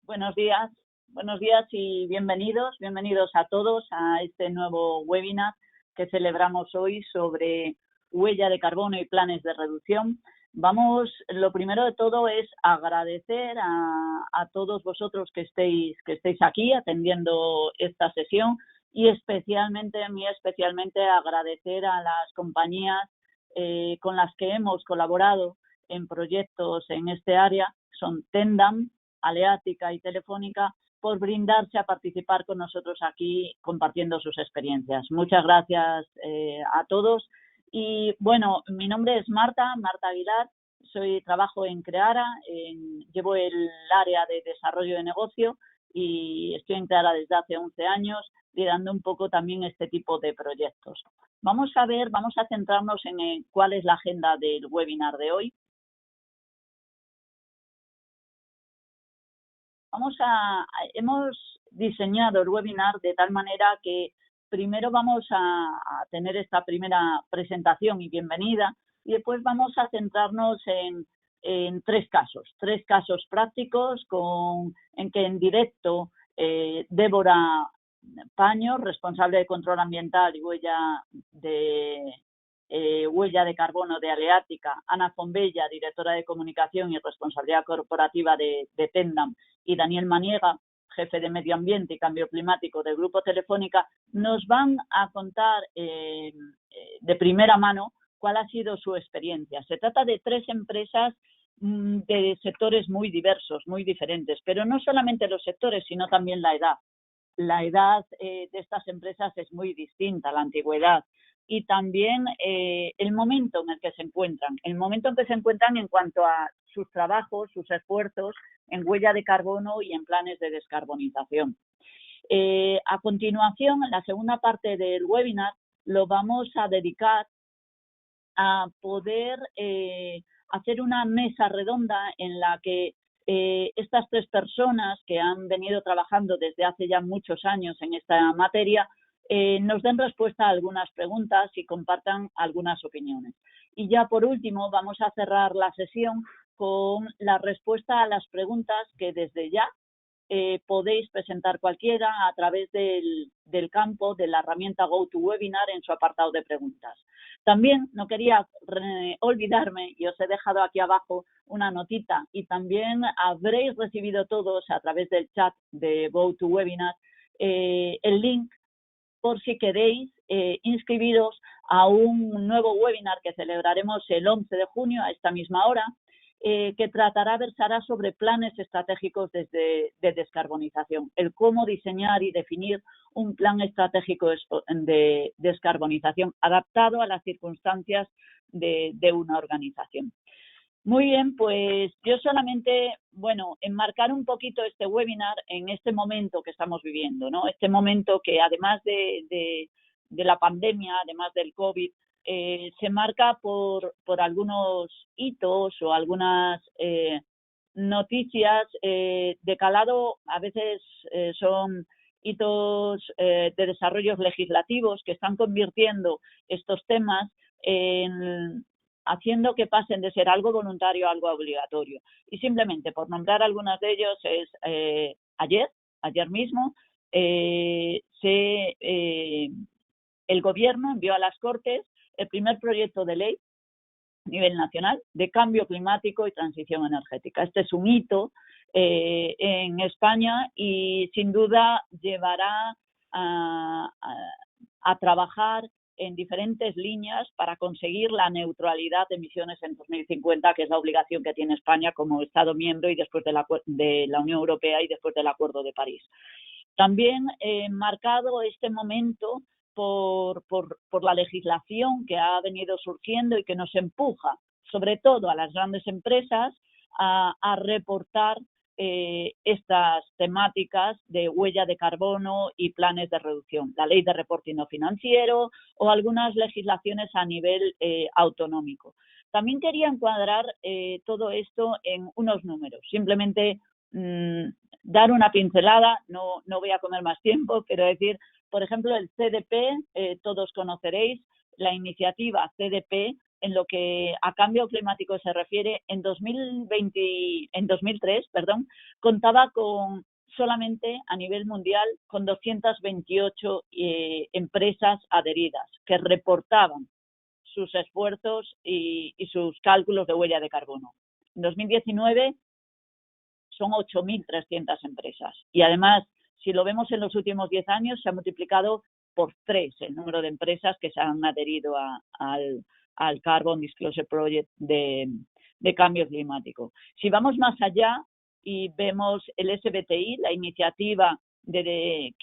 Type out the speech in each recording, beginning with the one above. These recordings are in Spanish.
Buenos días y bienvenidos a todos a este nuevo webinar que celebramos hoy sobre huella de carbono y planes de reducción. Lo primero de todo es agradecer a todos vosotros que estéis aquí atendiendo esta sesión y especialmente agradecer a las compañías con las que hemos colaborado en proyectos en este área, son Tendam, Aleática y Telefónica, por brindarse a participar con nosotros aquí compartiendo sus experiencias. Muchas gracias a todos. Y bueno, mi nombre es Marta Aguilar, trabajo en Creara, llevo el área de desarrollo de negocio y estoy en Creara desde hace 11 años, liderando un poco también este tipo de proyectos. Vamos a centrarnos en cuál es la agenda del webinar de hoy. Hemos diseñado el webinar de tal manera que primero vamos a tener esta primera presentación y bienvenida y después vamos a centrarnos en tres casos prácticos en que en directo Débora Paño, responsable de control ambiental y huella de carbono de Aleática, Ana Fombella, directora de comunicación y responsabilidad corporativa de Tendam, y Daniel Maniega, jefe de medio ambiente y cambio climático del Grupo Telefónica, nos van a contar de primera mano cuál ha sido su experiencia. Se trata de tres empresas de sectores muy diversos, muy diferentes, pero no solamente los sectores, sino también la edad. La edad de estas empresas es muy distinta a la antigüedad y también el momento en el que se encuentran. El momento en que se encuentran en cuanto a sus trabajos, sus esfuerzos en huella de carbono y en planes de descarbonización. A continuación, en la segunda parte del webinar, lo vamos a dedicar a poder hacer una mesa redonda en la que estas tres personas que han venido trabajando desde hace ya muchos años en esta materia nos den respuesta a algunas preguntas y compartan algunas opiniones. Y ya por último vamos a cerrar la sesión con la respuesta a las preguntas que desde ya podéis presentar cualquiera a través del campo de la herramienta GoToWebinar en su apartado de preguntas. También no quería olvidarme, y os he dejado aquí abajo una notita, y también habréis recibido todos a través del chat de GoToWebinar el link por si queréis inscribiros a un nuevo webinar que celebraremos el 11 de junio a esta misma hora, que versará sobre planes estratégicos de descarbonización, el cómo diseñar y definir un plan estratégico de descarbonización adaptado a las circunstancias de una organización. Muy bien, pues yo solamente, enmarcar un poquito este webinar en este momento que estamos viviendo, ¿no? Este momento que además de la pandemia, además del COVID, se marca por algunos hitos o algunas noticias de calado. A veces son hitos de desarrollos legislativos que están convirtiendo estos temas haciendo que pasen de ser algo voluntario a algo obligatorio. Y simplemente, por nombrar algunos de ellos, es ayer mismo, el Gobierno envió a las Cortes el primer proyecto de ley a nivel nacional de cambio climático y transición energética. Este es un hito en España y sin duda llevará a trabajar en diferentes líneas para conseguir la neutralidad de emisiones en 2050, que es la obligación que tiene España como Estado miembro y después de la Unión Europea y después del Acuerdo de París. También marcado este momento por la legislación que ha venido surgiendo y que nos empuja, sobre todo a las grandes empresas, a reportar estas temáticas de huella de carbono y planes de reducción, la ley de reporting no financiero o algunas legislaciones a nivel autonómico. También quería encuadrar todo esto en unos números, simplemente dar una pincelada, no voy a comer más tiempo, quiero decir, por ejemplo, el CDP, todos conoceréis, la iniciativa CDP en lo que a cambio climático se refiere, en 2003, contaba con solamente a nivel mundial con 228 empresas adheridas que reportaban sus esfuerzos y sus cálculos de huella de carbono. En 2019 son 8.300 empresas y además, si lo vemos en los últimos 10 años, se ha multiplicado por 3 el número de empresas que se han adherido al Carbon Disclosure Project de cambio climático. Si vamos más allá y vemos el SBTI, la iniciativa que,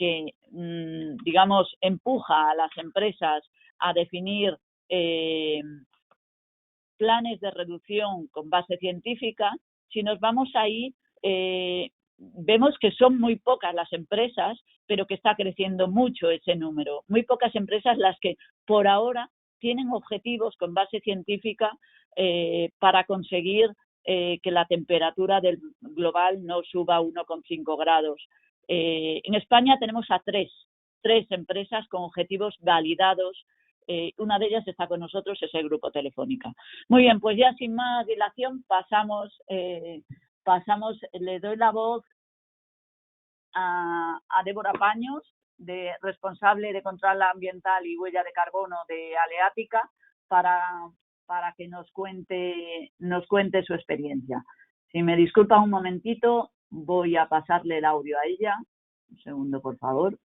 digamos, empuja a las empresas a definir planes de reducción con base científica, si nos vamos ahí, vemos que son muy pocas las empresas, pero que está creciendo mucho ese número. Muy pocas empresas las que por ahora tienen objetivos con base científica para conseguir que la temperatura del global no suba 1,5 grados. En España tenemos a tres empresas con objetivos validados. Una de ellas está con nosotros, es el Grupo Telefónica. Muy bien, pues ya sin más dilación pasamos, le doy la voz a Débora Paños, responsable de control ambiental y huella de carbono de Aleática, para que nos cuente su experiencia. Si me disculpan un momentito, voy a pasarle el audio a ella. Un segundo, por favor.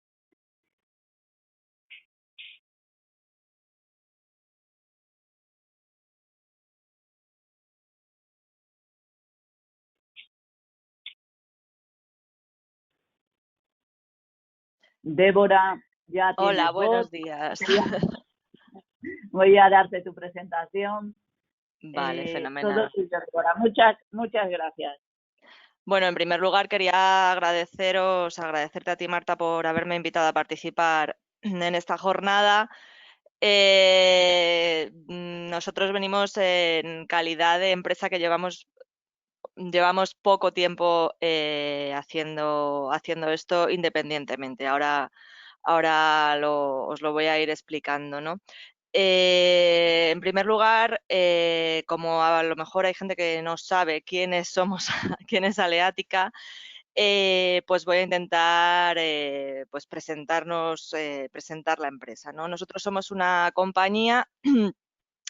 Débora, ya tienes Hola, buenos voz. días. Voy a darte tu presentación. Vale, Todo fenomenal. tuyo, Débora. Muchas gracias. Bueno, en primer lugar quería agradecerte a ti, Marta, por haberme invitado a participar en esta jornada. Nosotros venimos en calidad de empresa que llevamos poco tiempo haciendo esto independientemente. Ahora os lo voy a ir explicando, ¿no? En primer lugar, como a lo mejor hay gente que no sabe quiénes somos, quién es Aleática, pues voy a intentar pues presentar la empresa, ¿no? Nosotros somos una compañía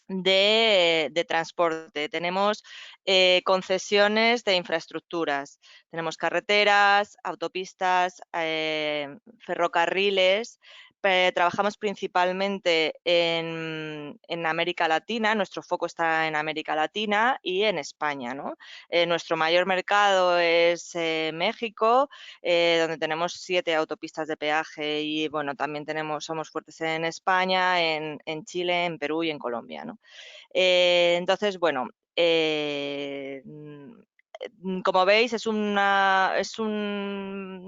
de transporte. Tenemos concesiones de infraestructuras. Tenemos carreteras, autopistas, ferrocarriles. Trabajamos principalmente en América Latina. Nuestro foco está en América Latina y en España, ¿no? Nuestro mayor mercado es México, donde tenemos 7 autopistas de peaje y, bueno, también somos fuertes en España, en Chile, en Perú y en Colombia, ¿no? Entonces, bueno, como veis, es una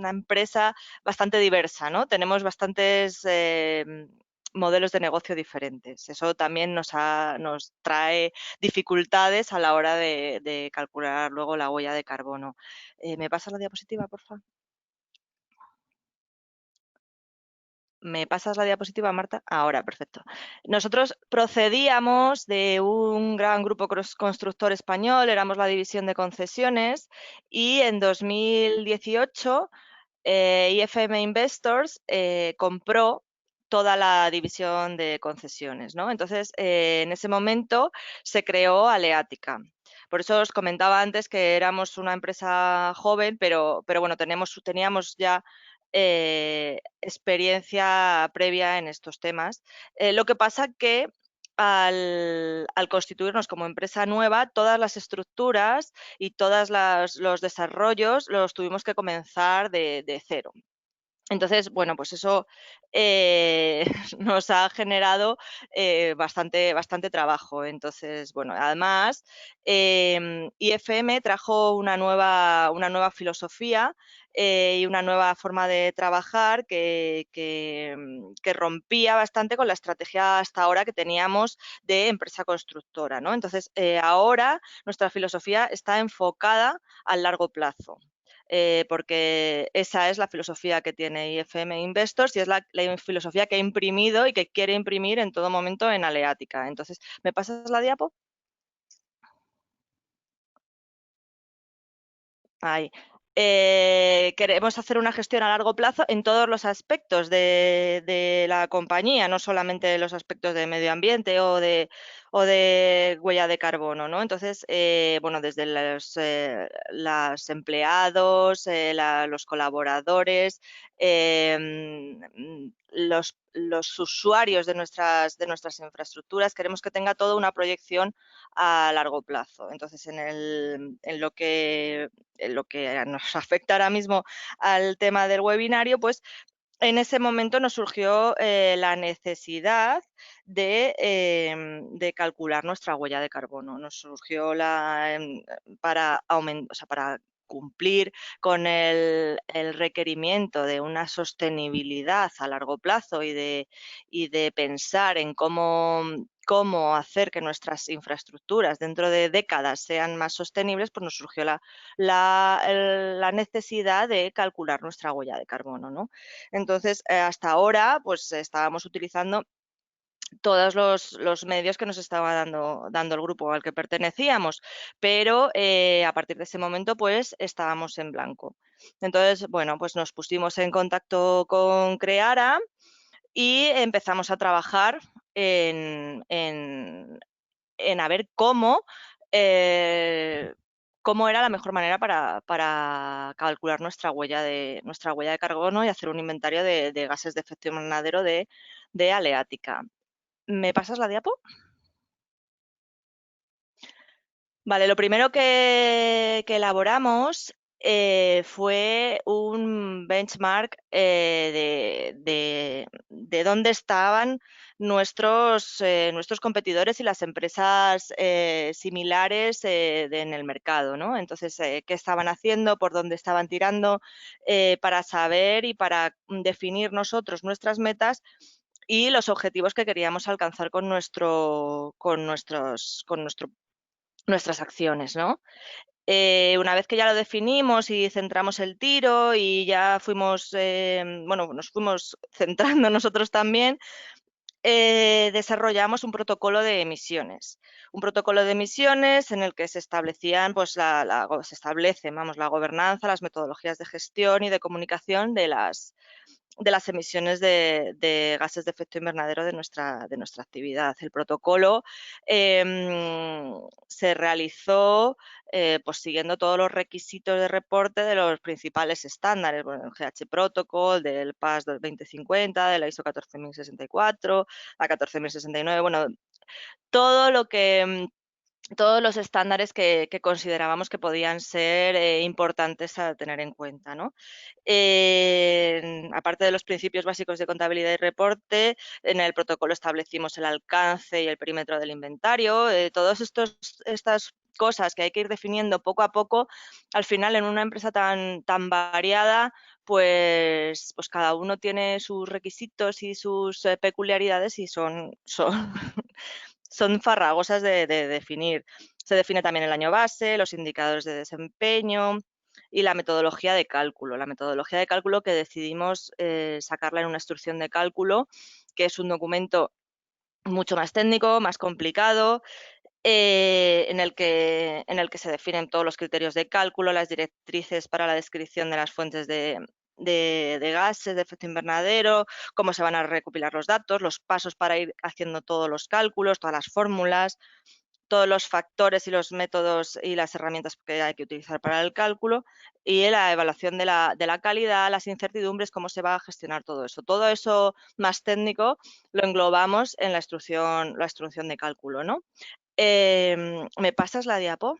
empresa bastante diversa, ¿no? Tenemos bastantes modelos de negocio diferentes. Eso también nos trae dificultades a la hora de calcular luego la huella de carbono. ¿Me pasa la diapositiva, por favor? ¿Me pasas la diapositiva, Marta? Ahora, perfecto. Nosotros procedíamos de un gran grupo constructor español, éramos la división de concesiones y en 2018 IFM Investors compró toda la división de concesiones, ¿no? Entonces, en ese momento se creó Aleática. Por eso os comentaba antes que éramos una empresa joven, pero bueno, teníamos ya experiencia previa en estos temas. Lo que pasa que al constituirnos como empresa nueva, todas las estructuras y todos los desarrollos los tuvimos que comenzar de cero. Entonces, bueno, pues eso nos ha generado bastante trabajo. Entonces, bueno, además, IFM trajo una nueva filosofía y una nueva forma de trabajar que rompía bastante con la estrategia hasta ahora que teníamos de empresa constructora, ¿no? Entonces, ahora nuestra filosofía está enfocada al largo plazo. porque esa es la filosofía que tiene IFM Investors y es la filosofía que he imprimido y que quiere imprimir en todo momento en Aleática. Entonces, ¿me pasas la diapo? Ahí. Queremos hacer una gestión a largo plazo en todos los aspectos de la compañía, no solamente los aspectos de medio ambiente o de huella de carbono, ¿no? Entonces, bueno, desde los empleados, los colaboradores, los usuarios de nuestras infraestructuras, queremos que tenga toda una proyección a largo plazo. Entonces, en lo que nos afecta ahora mismo al tema del webinario, pues en ese momento nos surgió la necesidad de calcular nuestra huella de carbono. Nos surgió para cumplir con el requerimiento de una sostenibilidad a largo plazo y de pensar en cómo hacer que nuestras infraestructuras dentro de décadas sean más sostenibles, pues nos surgió la necesidad de calcular nuestra huella de carbono, ¿no? Entonces, hasta ahora, pues estábamos utilizando todos los medios que nos estaba dando el grupo al que pertenecíamos, pero a partir de ese momento, pues estábamos en blanco. Entonces, bueno, pues nos pusimos en contacto con Creara y empezamos a trabajar en a ver cómo era la mejor manera para calcular nuestra huella de carbono y hacer un inventario de gases de efecto invernadero de Aleática. ¿Me pasas la diapo? Vale, lo primero que elaboramos fue un benchmark de dónde estaban nuestros competidores y las empresas similares en el mercado, ¿no? Entonces, qué estaban haciendo, por dónde estaban tirando, para saber y para definir nosotros nuestras metas y los objetivos que queríamos alcanzar con nuestras acciones, ¿no? Una vez que ya lo definimos y centramos el tiro y ya nos fuimos centrando nosotros también, desarrollamos un protocolo de emisiones. Un protocolo de emisiones en el que se establecían, pues se establecen, la gobernanza, las metodologías de gestión y de comunicación de las emisiones de gases de efecto invernadero de nuestra actividad. El protocolo se realizó pues siguiendo todos los requisitos de reporte de los principales estándares, bueno, el GH Protocol, del PAS 2050, de la ISO 14064, la 14069, bueno, todo lo que todos los estándares que considerábamos que podían ser importantes a tener en cuenta, ¿no? Aparte de los principios básicos de contabilidad y reporte, en el protocolo establecimos el alcance y el perímetro del inventario, todas estas cosas que hay que ir definiendo poco a poco, al final en una empresa tan variada, pues cada uno tiene sus requisitos y sus peculiaridades y son son farragosas de definir. Se define también el año base, los indicadores de desempeño y la metodología de cálculo. La metodología de cálculo que decidimos sacarla en una instrucción de cálculo, que es un documento mucho más técnico, más complicado, en el que se definen todos los criterios de cálculo, las directrices para la descripción de las fuentes de gases de efecto invernadero, cómo se van a recopilar los datos, los pasos para ir haciendo todos los cálculos, todas las fórmulas, todos los factores y los métodos y las herramientas que hay que utilizar para el cálculo y la evaluación de la calidad, las incertidumbres, cómo se va a gestionar todo eso. Todo eso más técnico lo englobamos en la instrucción de cálculo, ¿no? ¿Me pasas la diapo?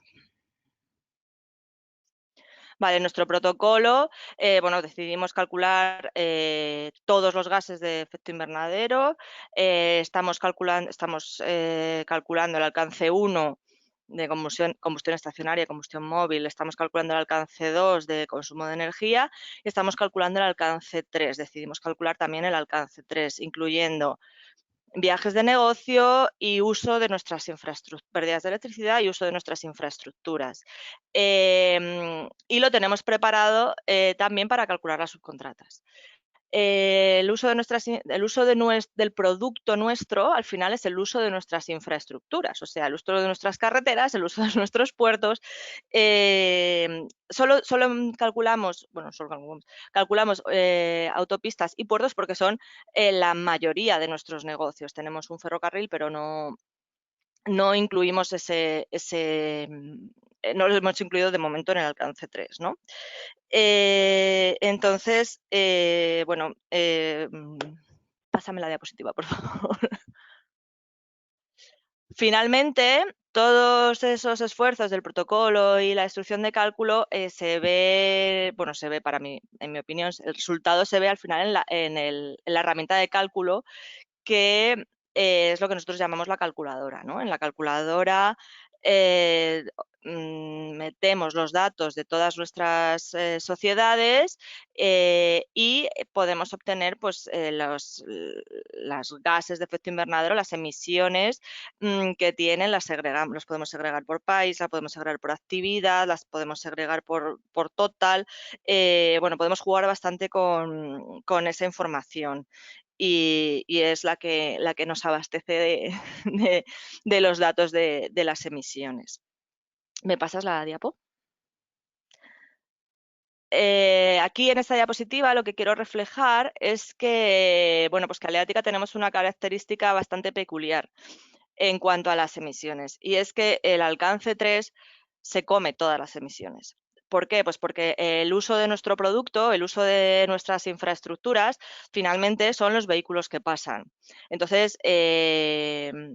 Vale, nuestro protocolo, bueno, decidimos calcular todos los gases de efecto invernadero, estamos calculando el alcance 1 de combustión estacionaria, combustión móvil, estamos calculando el alcance 2 de consumo de energía y estamos calculando el alcance 3. Decidimos calcular también el alcance 3, incluyendo viajes de negocio y uso de nuestras infraestructuras, pérdidas de electricidad y uso de nuestras infraestructuras. Y lo tenemos preparado también para calcular las subcontratas. El uso del producto nuestro, al final, es el uso de nuestras infraestructuras, o sea, el uso de nuestras carreteras, el uso de nuestros puertos. Solo calculamos, bueno, calculamos autopistas y puertos porque son la mayoría de nuestros negocios. Tenemos un ferrocarril, pero no incluimos no lo hemos incluido de momento en el alcance 3, ¿no? Entonces, bueno, pásame la diapositiva, por favor. Finalmente, todos esos esfuerzos del protocolo y la instrucción de cálculo se ve para mí, en mi opinión, el resultado se ve al final en la herramienta de cálculo, que es lo que nosotros llamamos la calculadora, ¿no? En la calculadora metemos los datos de todas nuestras sociedades y podemos obtener pues, los gases de efecto invernadero, las emisiones que tienen, las podemos segregar por país, las podemos segregar por actividad, las podemos segregar por total. Bueno, podemos jugar bastante con esa información. Y es la que nos abastece de los datos de las emisiones. ¿Me pasas la diapo? Aquí en esta diapositiva lo que quiero reflejar es que, bueno, pues que Aleática tenemos una característica bastante peculiar en cuanto a las emisiones, y es que el alcance 3 se come todas las emisiones. ¿Por qué? Pues porque el uso de nuestro producto, el uso de nuestras infraestructuras, finalmente son los vehículos que pasan. Entonces,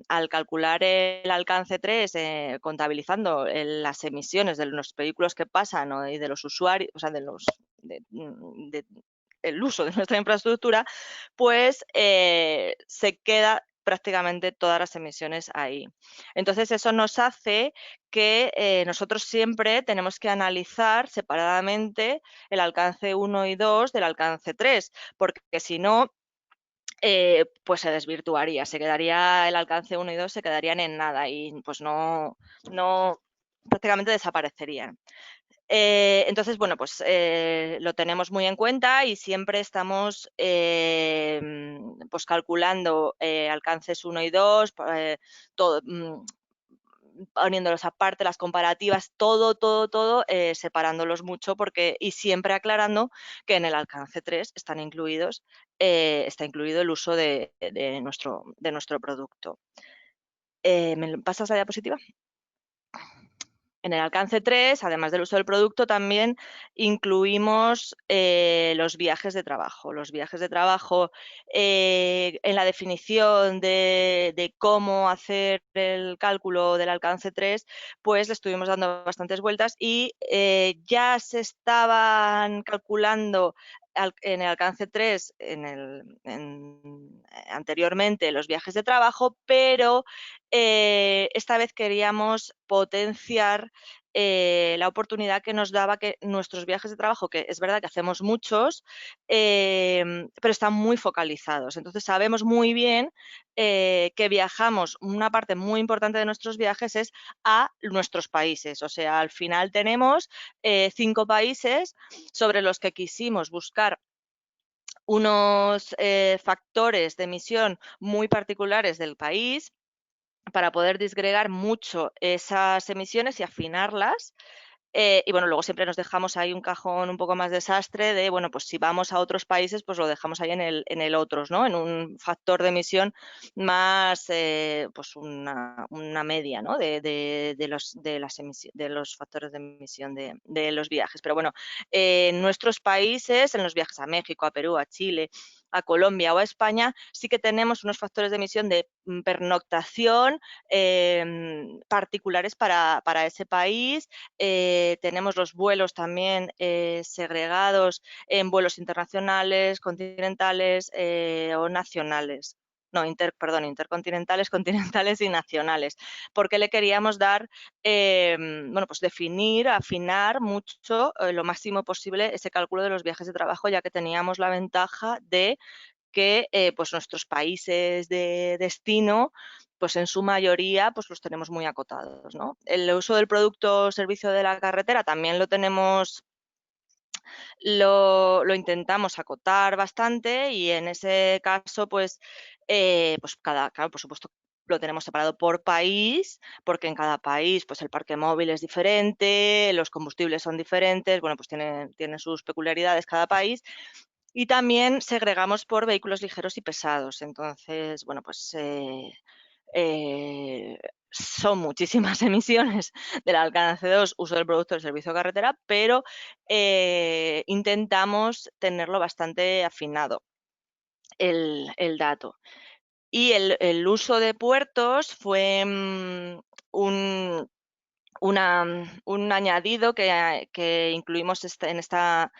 al calcular el alcance 3, contabilizando las emisiones de los vehículos que pasan y de los usuarios, o sea, el uso de nuestra infraestructura, pues se queda prácticamente todas las emisiones ahí. Entonces, eso nos hace que nosotros siempre tenemos que analizar separadamente el alcance 1 y 2 del alcance 3, porque si no, pues se desvirtuaría, el alcance 1 y 2 se quedarían en nada y pues no prácticamente desaparecerían. Entonces, bueno, pues lo tenemos muy en cuenta y siempre estamos pues calculando alcances 1 y 2, todo, poniéndolos aparte, las comparativas, todo, separándolos mucho y siempre aclarando que en el alcance 3 está incluido el uso de nuestro producto. ¿Me pasas la diapositiva? En el alcance 3, además del uso del producto, también incluimos los viajes de trabajo. Los viajes de trabajo, en la definición de cómo hacer el cálculo del alcance 3, pues le estuvimos dando bastantes vueltas y ya se estaban calculando en el alcance 3 anteriormente los viajes de trabajo, pero esta vez queríamos potenciar la oportunidad que nos daba que nuestros viajes de trabajo, que es verdad que hacemos muchos, pero están muy focalizados. Entonces sabemos muy bien que viajamos, una parte muy importante de nuestros viajes es a nuestros países. O sea, al final tenemos 5 países sobre los que quisimos buscar unos factores de emisión muy particulares del país para poder disgregar mucho esas emisiones y afinarlas. Y bueno, luego siempre nos dejamos ahí un cajón un poco más desastre de, bueno, pues si vamos a otros países, pues lo dejamos ahí en el otros, ¿no? En un factor de emisión más, pues una media, ¿no? De los factores de emisión de los viajes. Pero bueno, en nuestros países, en los viajes a México, a Perú, a Chile, a Colombia o a España, sí que tenemos unos factores de emisión de pernoctación particulares para ese país. Tenemos los vuelos también segregados en vuelos internacionales, continentales o nacionales. No, intercontinentales, continentales y nacionales, porque le queríamos dar, bueno, pues definir, afinar mucho, lo máximo posible ese cálculo de los viajes de trabajo, ya que teníamos la ventaja de que pues nuestros países de destino, pues en su mayoría pues los tenemos muy acotados, ¿no? El uso del producto o servicio de la carretera también lo tenemos, lo intentamos acotar bastante, y en ese caso pues, claro, por supuesto lo tenemos separado por país, porque en cada país pues el parque móvil es diferente, los combustibles son diferentes, bueno, pues tiene sus peculiaridades cada país. Y también segregamos por vehículos ligeros y pesados. Entonces, bueno, pues son muchísimas emisiones del alcance 2, uso del producto del servicio de carretera, pero intentamos tenerlo bastante afinado el dato. Y el uso de puertos fue un añadido que incluimos en esta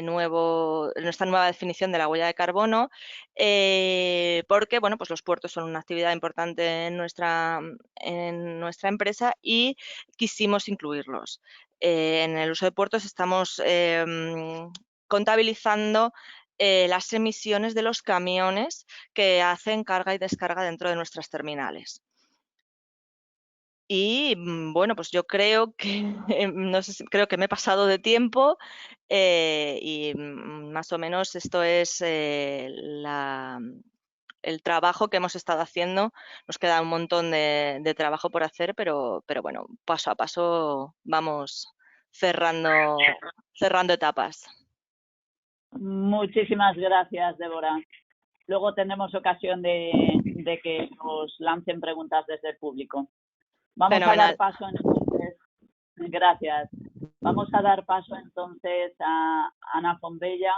nueva definición de la huella de carbono, porque bueno, pues los puertos son una actividad importante en nuestra empresa y quisimos incluirlos. En el uso de puertos estamos contabilizando las emisiones de los camiones que hacen carga y descarga dentro de nuestras terminales. Y bueno, pues yo creo que, no sé creo que me he pasado de tiempo, y más o menos esto es el trabajo que hemos estado haciendo. Nos queda un montón de trabajo por hacer, pero bueno, paso a paso vamos cerrando etapas. Muchísimas gracias, Débora. Luego tendremos ocasión de que nos lancen preguntas desde el público. Vamos Fenomenal. a dar paso entonces. Gracias. Vamos a dar paso entonces a Ana Fombella.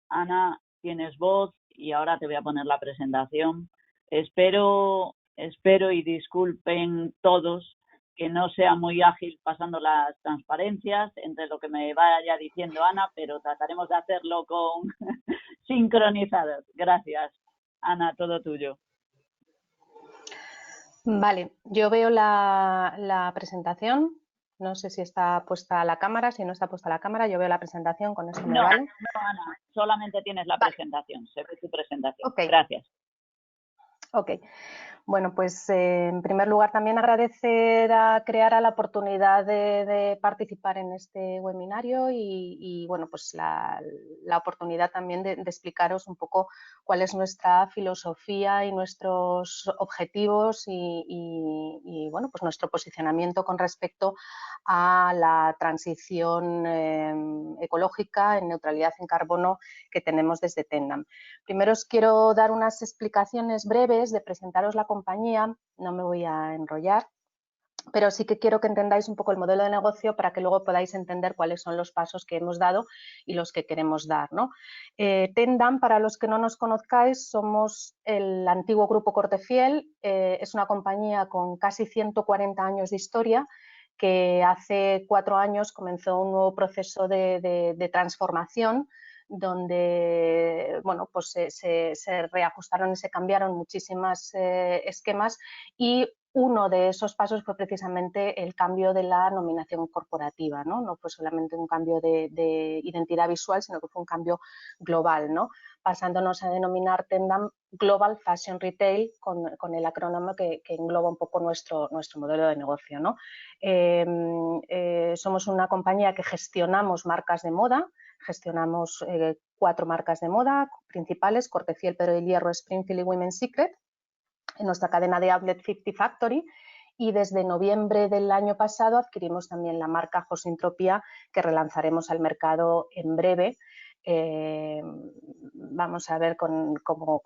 Ana, tienes voz y ahora te voy a poner la presentación. Espero y disculpen todos que no sea muy ágil pasando las transparencias entre lo que me vaya diciendo Ana, pero trataremos de hacerlo con sincronizados. Gracias. Ana, todo tuyo. Vale, yo veo la presentación. No sé si está puesta la cámara. Si no está puesta la cámara, yo veo la presentación. Con eso me vale. No, Ana, solamente tienes la presentación. Se ve tu presentación. Okay. Gracias. Ok. Bueno, pues en primer lugar también agradecer a Creara la oportunidad de participar en este webinario y bueno, pues la oportunidad también de explicaros un poco cuál es nuestra filosofía y nuestros objetivos y bueno, pues nuestro posicionamiento con respecto a la transición ecológica en neutralidad en carbono que tenemos desde Tennant. Primero os quiero dar unas explicaciones breves de presentaros la compañía, no me voy a enrollar, pero sí que quiero que entendáis un poco el modelo de negocio para que luego podáis entender cuáles son los pasos que hemos dado y los que queremos dar, ¿no? Tennant, para los que no nos conozcáis, somos el antiguo Grupo Cortefiel, es una compañía con casi 140 años de historia, que hace 4 años comenzó un nuevo proceso de transformación donde bueno, pues se reajustaron y se cambiaron muchísimos esquemas y uno de esos pasos fue precisamente el cambio de la nominación corporativa, ¿no? No fue solamente un cambio de identidad visual, sino que fue un cambio global, ¿no? Pasándonos a denominar Tennant Global Fashion Retail con el acrónimo que engloba un poco nuestro modelo de negocio, ¿no? Somos una compañía que gestionamos marcas de moda, gestionamos 4 marcas de moda principales: Cortefiel, Pedro del Hierro, Springfield y Women's Secret, en nuestra cadena de outlet 50 Factory, y desde noviembre del año pasado adquirimos también la marca Josintropía, que relanzaremos al mercado en breve. Vamos a ver cómo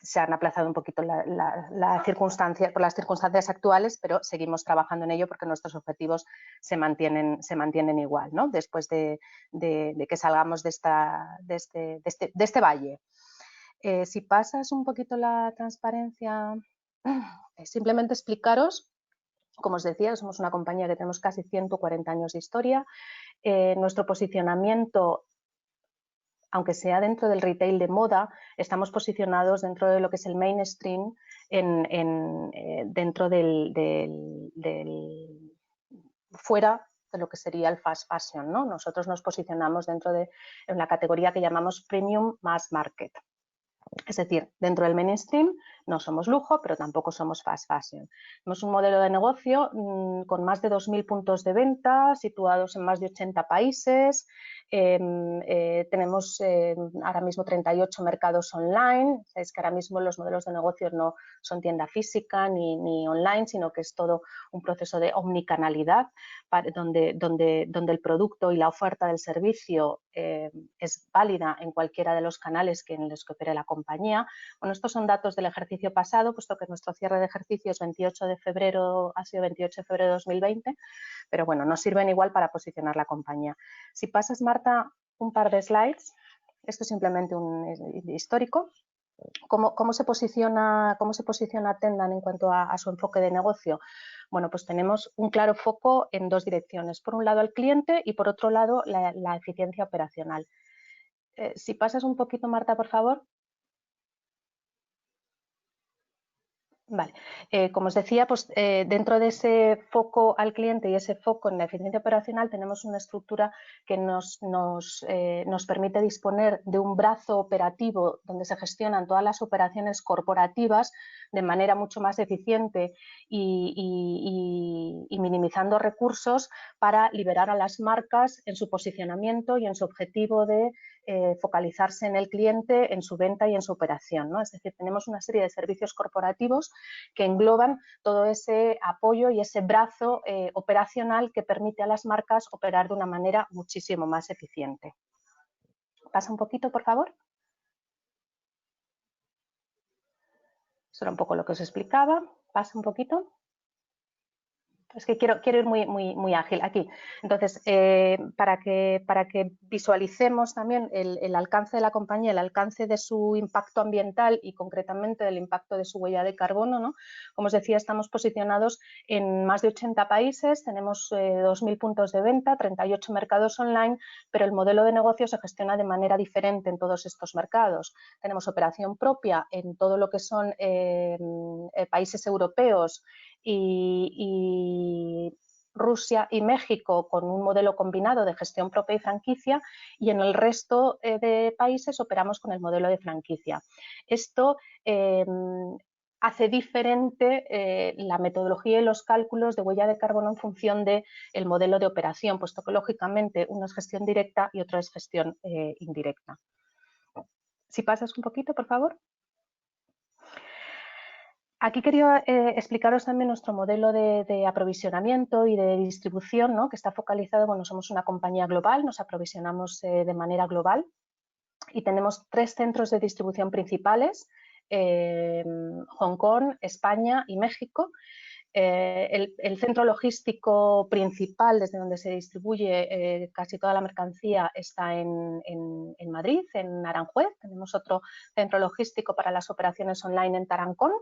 se han aplazado un poquito la circunstancia, por las circunstancias actuales, pero seguimos trabajando en ello porque nuestros objetivos se mantienen igual, ¿no? Después de que salgamos de este valle. Si pasas un poquito la transparencia, simplemente explicaros, como os decía, somos una compañía que tenemos casi 140 años de historia. Nuestro posicionamiento, aunque sea dentro del retail de moda, estamos posicionados dentro de lo que es el mainstream, dentro fuera de lo que sería el fast fashion, ¿no? Nosotros nos posicionamos dentro de la categoría que llamamos premium mass market. Es decir, dentro del mainstream no somos lujo, pero tampoco somos fast fashion. Tenemos un modelo de negocio con más de 2.000 puntos de venta, situados en más de 80 países. Tenemos ahora mismo 38 mercados online. Sabéis que ahora mismo los modelos de negocio no son tienda física ni online, sino que es todo un proceso de omnicanalidad, donde el producto y la oferta del servicio es válida en cualquiera de los canales en los que opere la compañía. Bueno, estos son datos del ejercicio pasado, puesto que nuestro cierre de ejercicio es 28 de febrero, ha sido 28 de febrero de 2020, pero bueno, nos sirven igual para posicionar la compañía. Si pasas, Marta, un par de slides, esto es simplemente un histórico. ¿Cómo se posiciona Tendan en cuanto a su enfoque de negocio? Bueno, pues tenemos un claro foco en dos direcciones. Por un lado al cliente y por otro lado la eficiencia operacional. Si pasas un poquito, Marta, por favor. Vale, como os decía, pues dentro de ese foco al cliente y ese foco en la eficiencia operacional tenemos una estructura que nos permite disponer de un brazo operativo donde se gestionan todas las operaciones corporativas de manera mucho más eficiente y minimizando recursos para liberar a las marcas en su posicionamiento y en su objetivo de focalizarse en el cliente, en su venta y en su operación, ¿no? Es decir, tenemos una serie de servicios corporativos que engloban todo ese apoyo y ese brazo operacional que permite a las marcas operar de una manera muchísimo más eficiente. Pasa un poquito, por favor. Eso era un poco lo que os explicaba. Pasa un poquito. Es que quiero ir muy ágil aquí. Entonces, para que visualicemos también el alcance de la compañía, el alcance de su impacto ambiental y concretamente del impacto de su huella de carbono, ¿no? Como os decía, estamos posicionados en más de 80 países, tenemos 2.000 puntos de venta, 38 mercados online, pero el modelo de negocio se gestiona de manera diferente en todos estos mercados. Tenemos operación propia en todo lo que son países europeos y Rusia y México con un modelo combinado de gestión propia y franquicia, y en el resto de países operamos con el modelo de franquicia. Esto hace diferente la metodología y los cálculos de huella de carbono en función del modelo de operación, puesto que lógicamente uno es gestión directa y otro es gestión indirecta. Si pasas un poquito, por favor. Aquí quería explicaros también nuestro modelo de aprovisionamiento y de distribución, ¿no? Que está focalizado, bueno, somos una compañía global, nos aprovisionamos de manera global y tenemos 3 centros de distribución principales, Hong Kong, España y México. El centro logístico principal desde donde se distribuye casi toda la mercancía está en Madrid, en Aranjuez. Tenemos otro centro logístico para las operaciones online en Tarancón.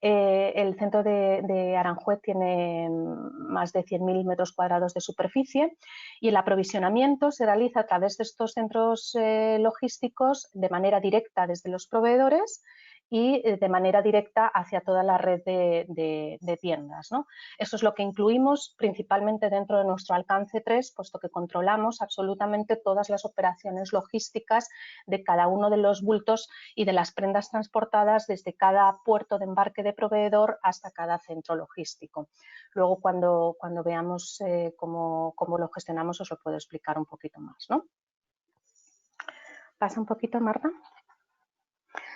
El centro de Aranjuez tiene más de 100.000 metros cuadrados de superficie y el aprovisionamiento se realiza a través de estos centros logísticos de manera directa desde los proveedores y de manera directa hacia toda la red de tiendas, ¿no? Eso es lo que incluimos principalmente dentro de nuestro alcance 3, puesto que controlamos absolutamente todas las operaciones logísticas de cada uno de los bultos y de las prendas transportadas desde cada puerto de embarque de proveedor hasta cada centro logístico. Luego, cuando veamos cómo lo gestionamos, os lo puedo explicar un poquito más, ¿no? Pasa un poquito, Marta.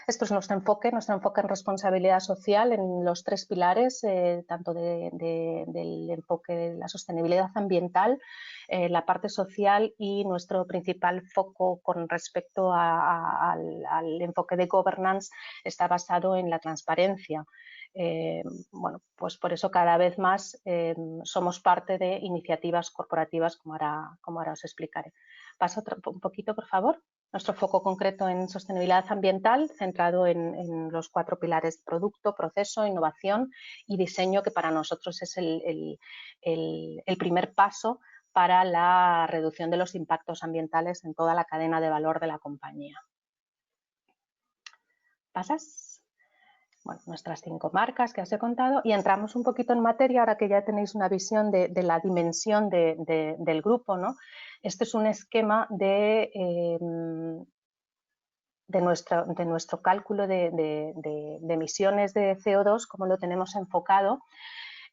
Esto es nuestro enfoque en responsabilidad social en los 3 pilares, tanto del enfoque de la sostenibilidad ambiental, la parte social y nuestro principal foco con respecto al enfoque de governance está basado en la transparencia. Bueno, pues por eso cada vez más somos parte de iniciativas corporativas, como ahora os explicaré. Pasa un poquito, por favor. Nuestro foco concreto en sostenibilidad ambiental, centrado en los 4 pilares: producto, proceso, innovación y diseño, que para nosotros es el primer paso para la reducción de los impactos ambientales en toda la cadena de valor de la compañía. ¿Pasas? bueno, nuestras 5 marcas que os he contado, y entramos un poquito en materia ahora que ya tenéis una visión de la dimensión del grupo, ¿no? Este es un esquema de nuestro cálculo de emisiones de CO2, cómo lo tenemos enfocado.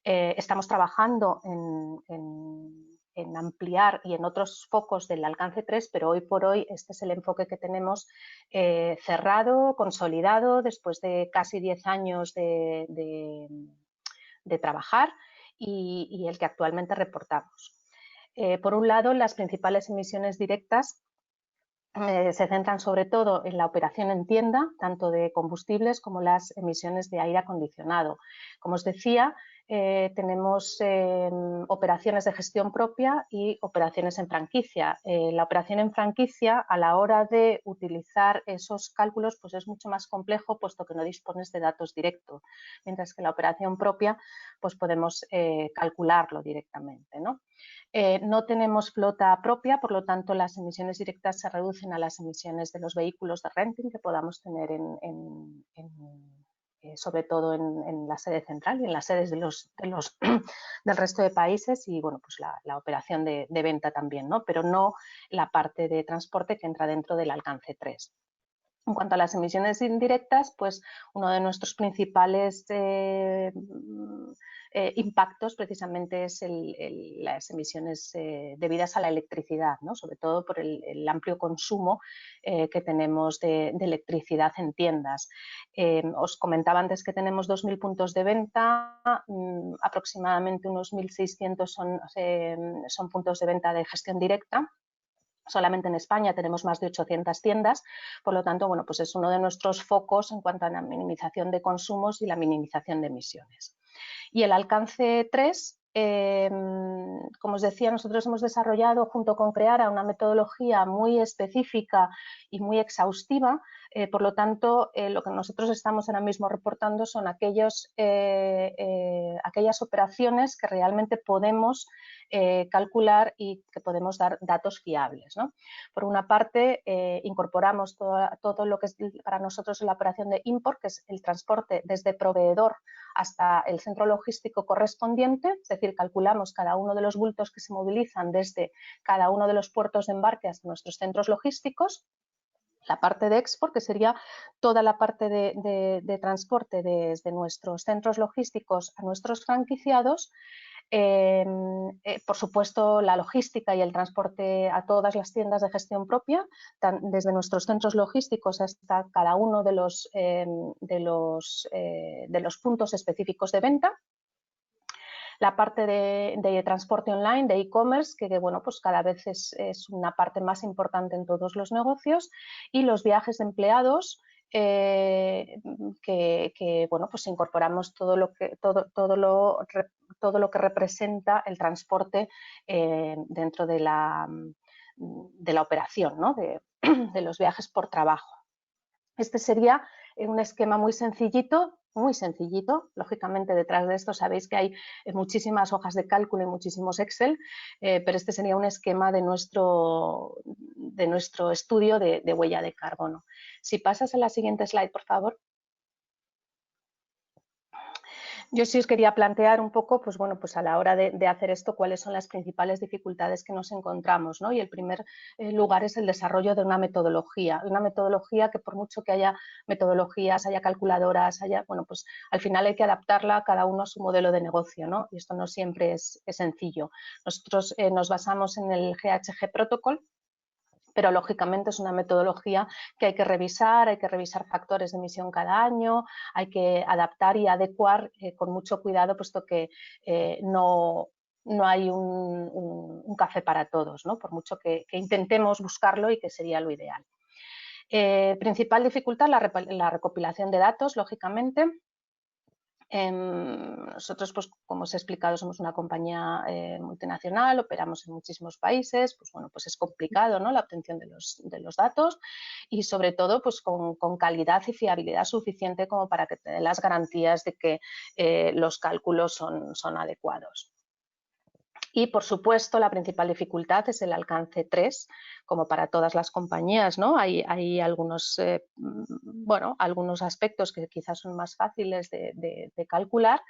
Estamos trabajando en ampliar y en otros focos del alcance 3, pero hoy por hoy este es el enfoque que tenemos cerrado, consolidado, después de casi 10 años de trabajar y el que actualmente reportamos. Por un lado, las principales emisiones directas se centran sobre todo en la operación en tienda, tanto de combustibles como las emisiones de aire acondicionado. Como os decía, tenemos operaciones de gestión propia y operaciones en franquicia. La operación en franquicia, a la hora de utilizar esos cálculos, pues es mucho más complejo, puesto que no dispones de datos directos, mientras que la operación propia, pues podemos calcularlo directamente, ¿no? No tenemos flota propia, por lo tanto las emisiones directas se reducen a las emisiones de los vehículos de renting que podamos tener sobre todo en la sede central y en las sedes del resto de países, y bueno, pues la operación de venta también, ¿no? Pero no la parte de transporte que entra dentro del alcance 3. En cuanto a las emisiones indirectas, pues uno de nuestros principales impactos precisamente es las emisiones debidas a la electricidad, ¿no? Sobre todo por el amplio consumo que tenemos de electricidad en tiendas. Os comentaba antes que tenemos 2.000 puntos de venta, aproximadamente unos 1.600 son puntos de venta de gestión directa. Solamente en España tenemos más de 800 tiendas, por lo tanto, bueno, pues es uno de nuestros focos en cuanto a la minimización de consumos y la minimización de emisiones. Y el alcance 3, como os decía, nosotros hemos desarrollado junto con Creara una metodología muy específica y muy exhaustiva, por lo tanto, lo que nosotros estamos ahora mismo reportando son aquellas operaciones que realmente podemos calcular y que podemos dar datos fiables, ¿no? Por una parte, incorporamos todo lo que es para nosotros la operación de import, que es el transporte desde proveedor hasta el centro logístico correspondiente, es decir, calculamos cada uno de los bultos que se movilizan desde cada uno de los puertos de embarque hasta nuestros centros logísticos. La parte de export, que sería toda la parte de transporte desde nuestros centros logísticos a nuestros franquiciados. Por supuesto, la logística y el transporte a todas las tiendas de gestión propia, desde nuestros centros logísticos hasta cada uno de los puntos específicos de venta. La parte de transporte online, de e-commerce, que bueno, pues cada vez es una parte más importante en todos los negocios, y los viajes de empleados, que bueno, pues incorporamos todo lo que representa el transporte dentro de la operación, ¿no? de los viajes por trabajo. Este sería un esquema muy sencillito, lógicamente detrás de esto sabéis que hay muchísimas hojas de cálculo y muchísimos Excel, pero este sería un esquema de nuestro estudio de huella de carbono. Si pasas a la siguiente slide, por favor. Yo sí os quería plantear un poco, pues bueno, pues a la hora de hacer esto, cuáles son las principales dificultades que nos encontramos, ¿no? Y el primer lugar es el desarrollo de una metodología que por mucho que haya metodologías, haya calculadoras, bueno, pues al final hay que adaptarla a cada uno a su modelo de negocio, ¿no? Y esto no siempre es sencillo. Nosotros nos basamos en el GHG Protocol, pero lógicamente es una metodología que hay que revisar factores de emisión cada año, hay que adaptar y adecuar con mucho cuidado, puesto que no hay un café para todos, ¿no? Por mucho que intentemos buscarlo y que sería lo ideal. Principal dificultad, la recopilación de datos, lógicamente. Nosotros, pues, como os he explicado, somos una compañía multinacional, operamos en muchísimos países, pues bueno, pues es complicado, ¿no? La obtención de los datos, y sobre todo pues con calidad y fiabilidad suficiente como para que te den las garantías de que los cálculos son adecuados. Y, por supuesto, la principal dificultad es el alcance 3, como para todas las compañías, ¿no? Hay algunos, algunos aspectos que quizás son más fáciles de calcular,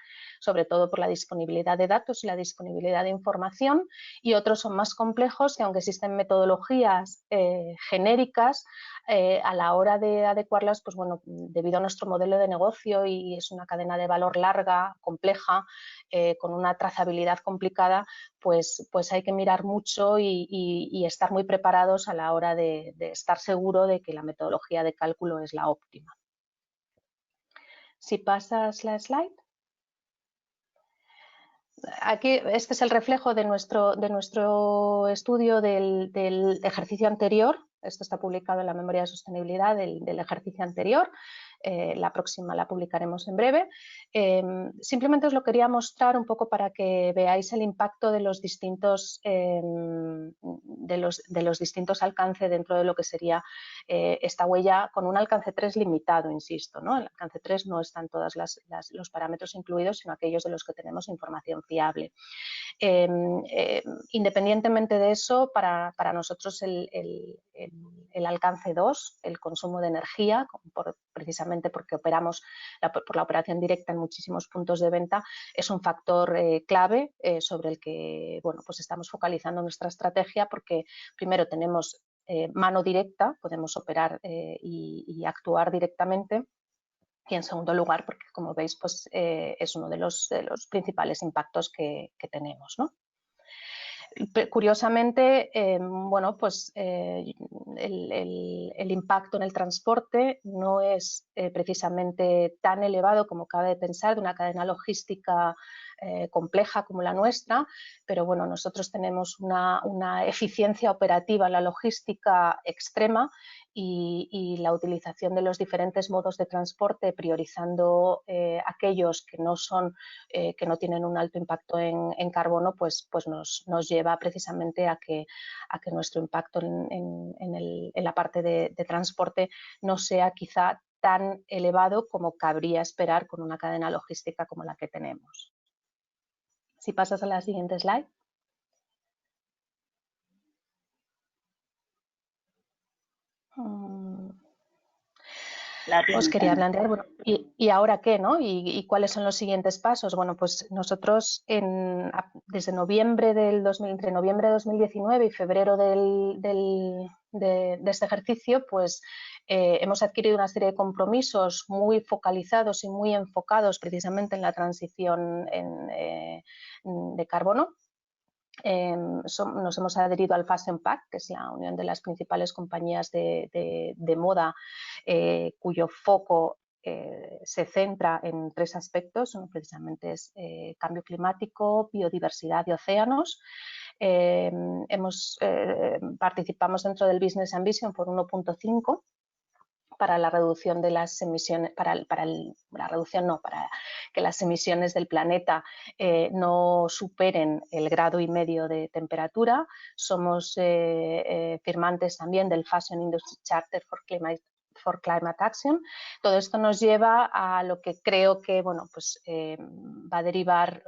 sobre todo por la disponibilidad de datos y la disponibilidad de información, y otros son más complejos que, aunque existen metodologías genéricas, a la hora de adecuarlas, pues bueno, debido a nuestro modelo de negocio, y es una cadena de valor larga, compleja, con una trazabilidad complicada, pues hay que mirar mucho y estar muy preparados a la hora de estar seguro de que la metodología de cálculo es la óptima. Si pasas la slide. Aquí, este es el reflejo de nuestro estudio del ejercicio anterior. Esto está publicado en la memoria de sostenibilidad del ejercicio anterior. La próxima la publicaremos en breve. Simplemente os lo quería mostrar un poco para que veáis el impacto de los distintos, distintos alcances dentro de lo que sería esta huella, con un alcance 3 limitado, insisto, ¿no? El alcance 3 no están todos los parámetros incluidos, sino aquellos de los que tenemos información fiable. Independientemente de eso, para nosotros el alcance 2, el consumo de energía, precisamente porque operamos por la operación directa en muchísimos puntos de venta, es un factor clave sobre el que, bueno, pues estamos focalizando nuestra estrategia, porque primero tenemos mano directa, podemos operar y actuar directamente. Y en segundo lugar, porque como veis, pues, es uno de los principales impactos que tenemos, ¿no? Curiosamente, bueno, pues el impacto en el transporte no es precisamente tan elevado como cabe pensar de una cadena logística compleja como la nuestra, pero bueno, nosotros tenemos una eficiencia operativa en la logística extrema, y la utilización de los diferentes modos de transporte, priorizando aquellos que no tienen un alto impacto en carbono, pues nos lleva precisamente a que nuestro impacto en la parte de transporte no sea quizá tan elevado como cabría esperar con una cadena logística como la que tenemos. Si pasas a la siguiente slide. Os quería plantear, bueno, ¿y ahora qué, no? ¿Y cuáles son los siguientes pasos? Bueno, pues nosotros desde noviembre entre noviembre de 2019 y febrero de este ejercicio, pues hemos adquirido una serie de compromisos muy focalizados y muy enfocados precisamente en la transición de carbono. Nos hemos adherido al Fashion Pact, que es la unión de las principales compañías de moda, cuyo foco se centra en 3 aspectos. Uno precisamente es cambio climático, biodiversidad y océanos. Participamos dentro del Business Ambition por 1.5 para la reducción de las emisiones, para que las emisiones del planeta no superen el 1,5 grados de temperatura. Somos firmantes también del Fashion Industry Charter for Climate Action. Todo esto nos lleva a lo que creo que, bueno, pues va a derivar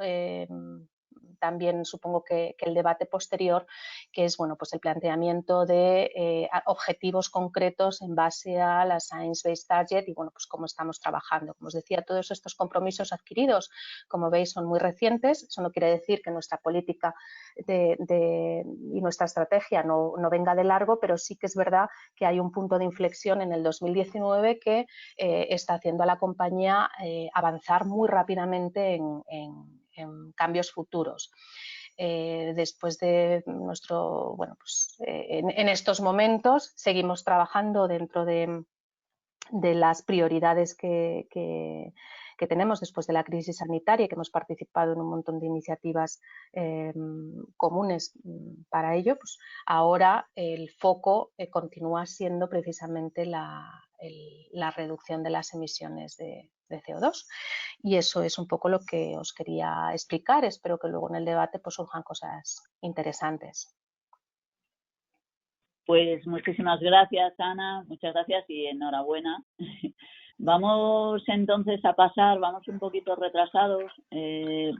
también, supongo que el debate posterior, que es, bueno, pues el planteamiento de objetivos concretos en base a la Science Based Target y, bueno, pues cómo estamos trabajando. Como os decía, todos estos compromisos adquiridos, como veis, son muy recientes. Eso no quiere decir que nuestra política y nuestra estrategia no venga de largo, pero sí que es verdad que hay un punto de inflexión en el 2019 que está haciendo a la compañía avanzar muy rápidamente en cambios futuros. Después de nuestro, bueno, pues en estos momentos seguimos trabajando dentro de las prioridades que tenemos después de la crisis sanitaria, que hemos participado en un montón de iniciativas comunes para ello. Pues ahora el foco continúa siendo precisamente la reducción de las emisiones de CO2, y eso es un poco lo que os quería explicar. Espero que luego en el debate pues surjan cosas interesantes. Pues muchísimas gracias, Ana, muchas gracias y enhorabuena. Vamos entonces a pasar, vamos un poquito retrasados,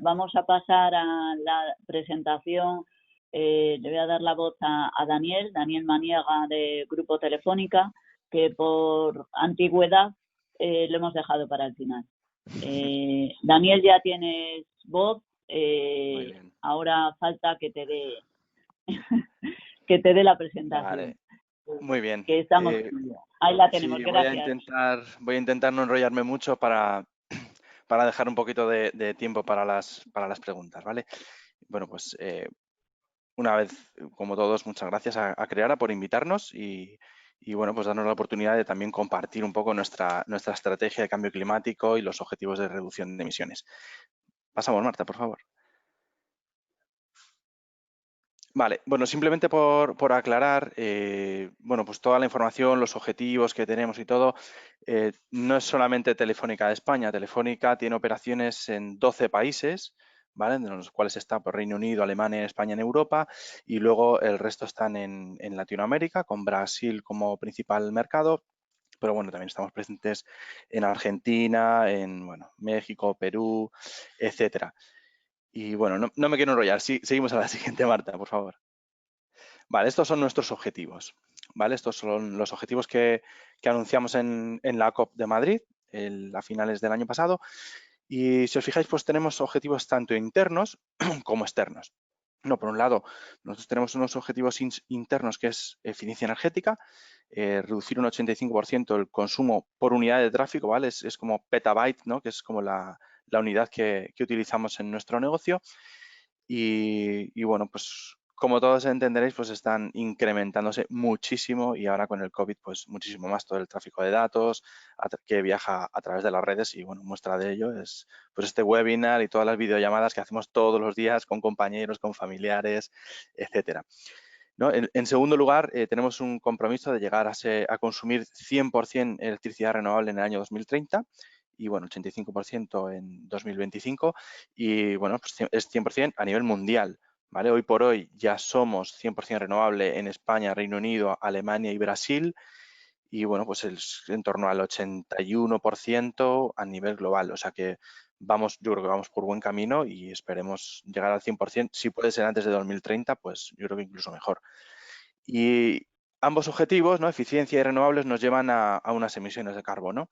vamos a pasar a la presentación. Le voy a dar la voz a Daniel Maniega, de Grupo Telefónica, que por antigüedad lo hemos dejado para el final. Daniel, ya tienes voz, ahora falta que te dé que te dé la presentación. Vale. Muy bien. Que estamos ahí la tenemos, sí, gracias. Voy a intentar no enrollarme mucho para dejar un poquito de tiempo para las preguntas, ¿vale? Bueno, pues una vez, como todos, muchas gracias a Creara por invitarnos y bueno, pues darnos la oportunidad de también compartir un poco nuestra estrategia de cambio climático y los objetivos de reducción de emisiones. Pasamos, Marta, por favor. Vale, bueno, simplemente por aclarar, bueno, pues toda la información, los objetivos que tenemos y todo, no es solamente Telefónica de España. Telefónica tiene operaciones en 12 países, ¿vale? De los cuales está por Reino Unido, Alemania, España, en Europa, y luego el resto están en Latinoamérica, con Brasil como principal mercado. Pero bueno, también estamos presentes en Argentina, en México, Perú, etcétera. Y bueno, no me quiero enrollar. Seguimos a la siguiente, Marta, por favor. Vale, estos son nuestros objetivos. ¿Vale? Estos son los objetivos que anunciamos en la COP de Madrid a finales del año pasado. Y si os fijáis, pues tenemos objetivos tanto internos como externos. No, por un lado, nosotros tenemos unos objetivos internos que es eficiencia energética, reducir un 85% el consumo por unidad de tráfico, ¿vale? Es como petabyte, ¿no? Que es como la unidad que utilizamos en nuestro negocio. Y bueno, pues como todos entenderéis, pues están incrementándose muchísimo y ahora con el COVID, pues muchísimo más todo el tráfico de datos que viaja a través de las redes y bueno, muestra de ello es pues este webinar y todas las videollamadas que hacemos todos los días con compañeros, con familiares, etcétera. ¿No? En segundo lugar, tenemos un compromiso de llegar a consumir 100% electricidad renovable en el año 2030 y bueno, 85% en 2025 y bueno, pues es 100% a nivel mundial, ¿vale? Hoy por hoy ya somos 100% renovable en España, Reino Unido, Alemania y Brasil y bueno, pues es en torno al 81% a nivel global, o sea que yo creo que vamos por buen camino y esperemos llegar al 100%, si puede ser antes de 2030, pues yo creo que incluso mejor. Y ambos objetivos, ¿no? Eficiencia y renovables, nos llevan a unas emisiones de carbono,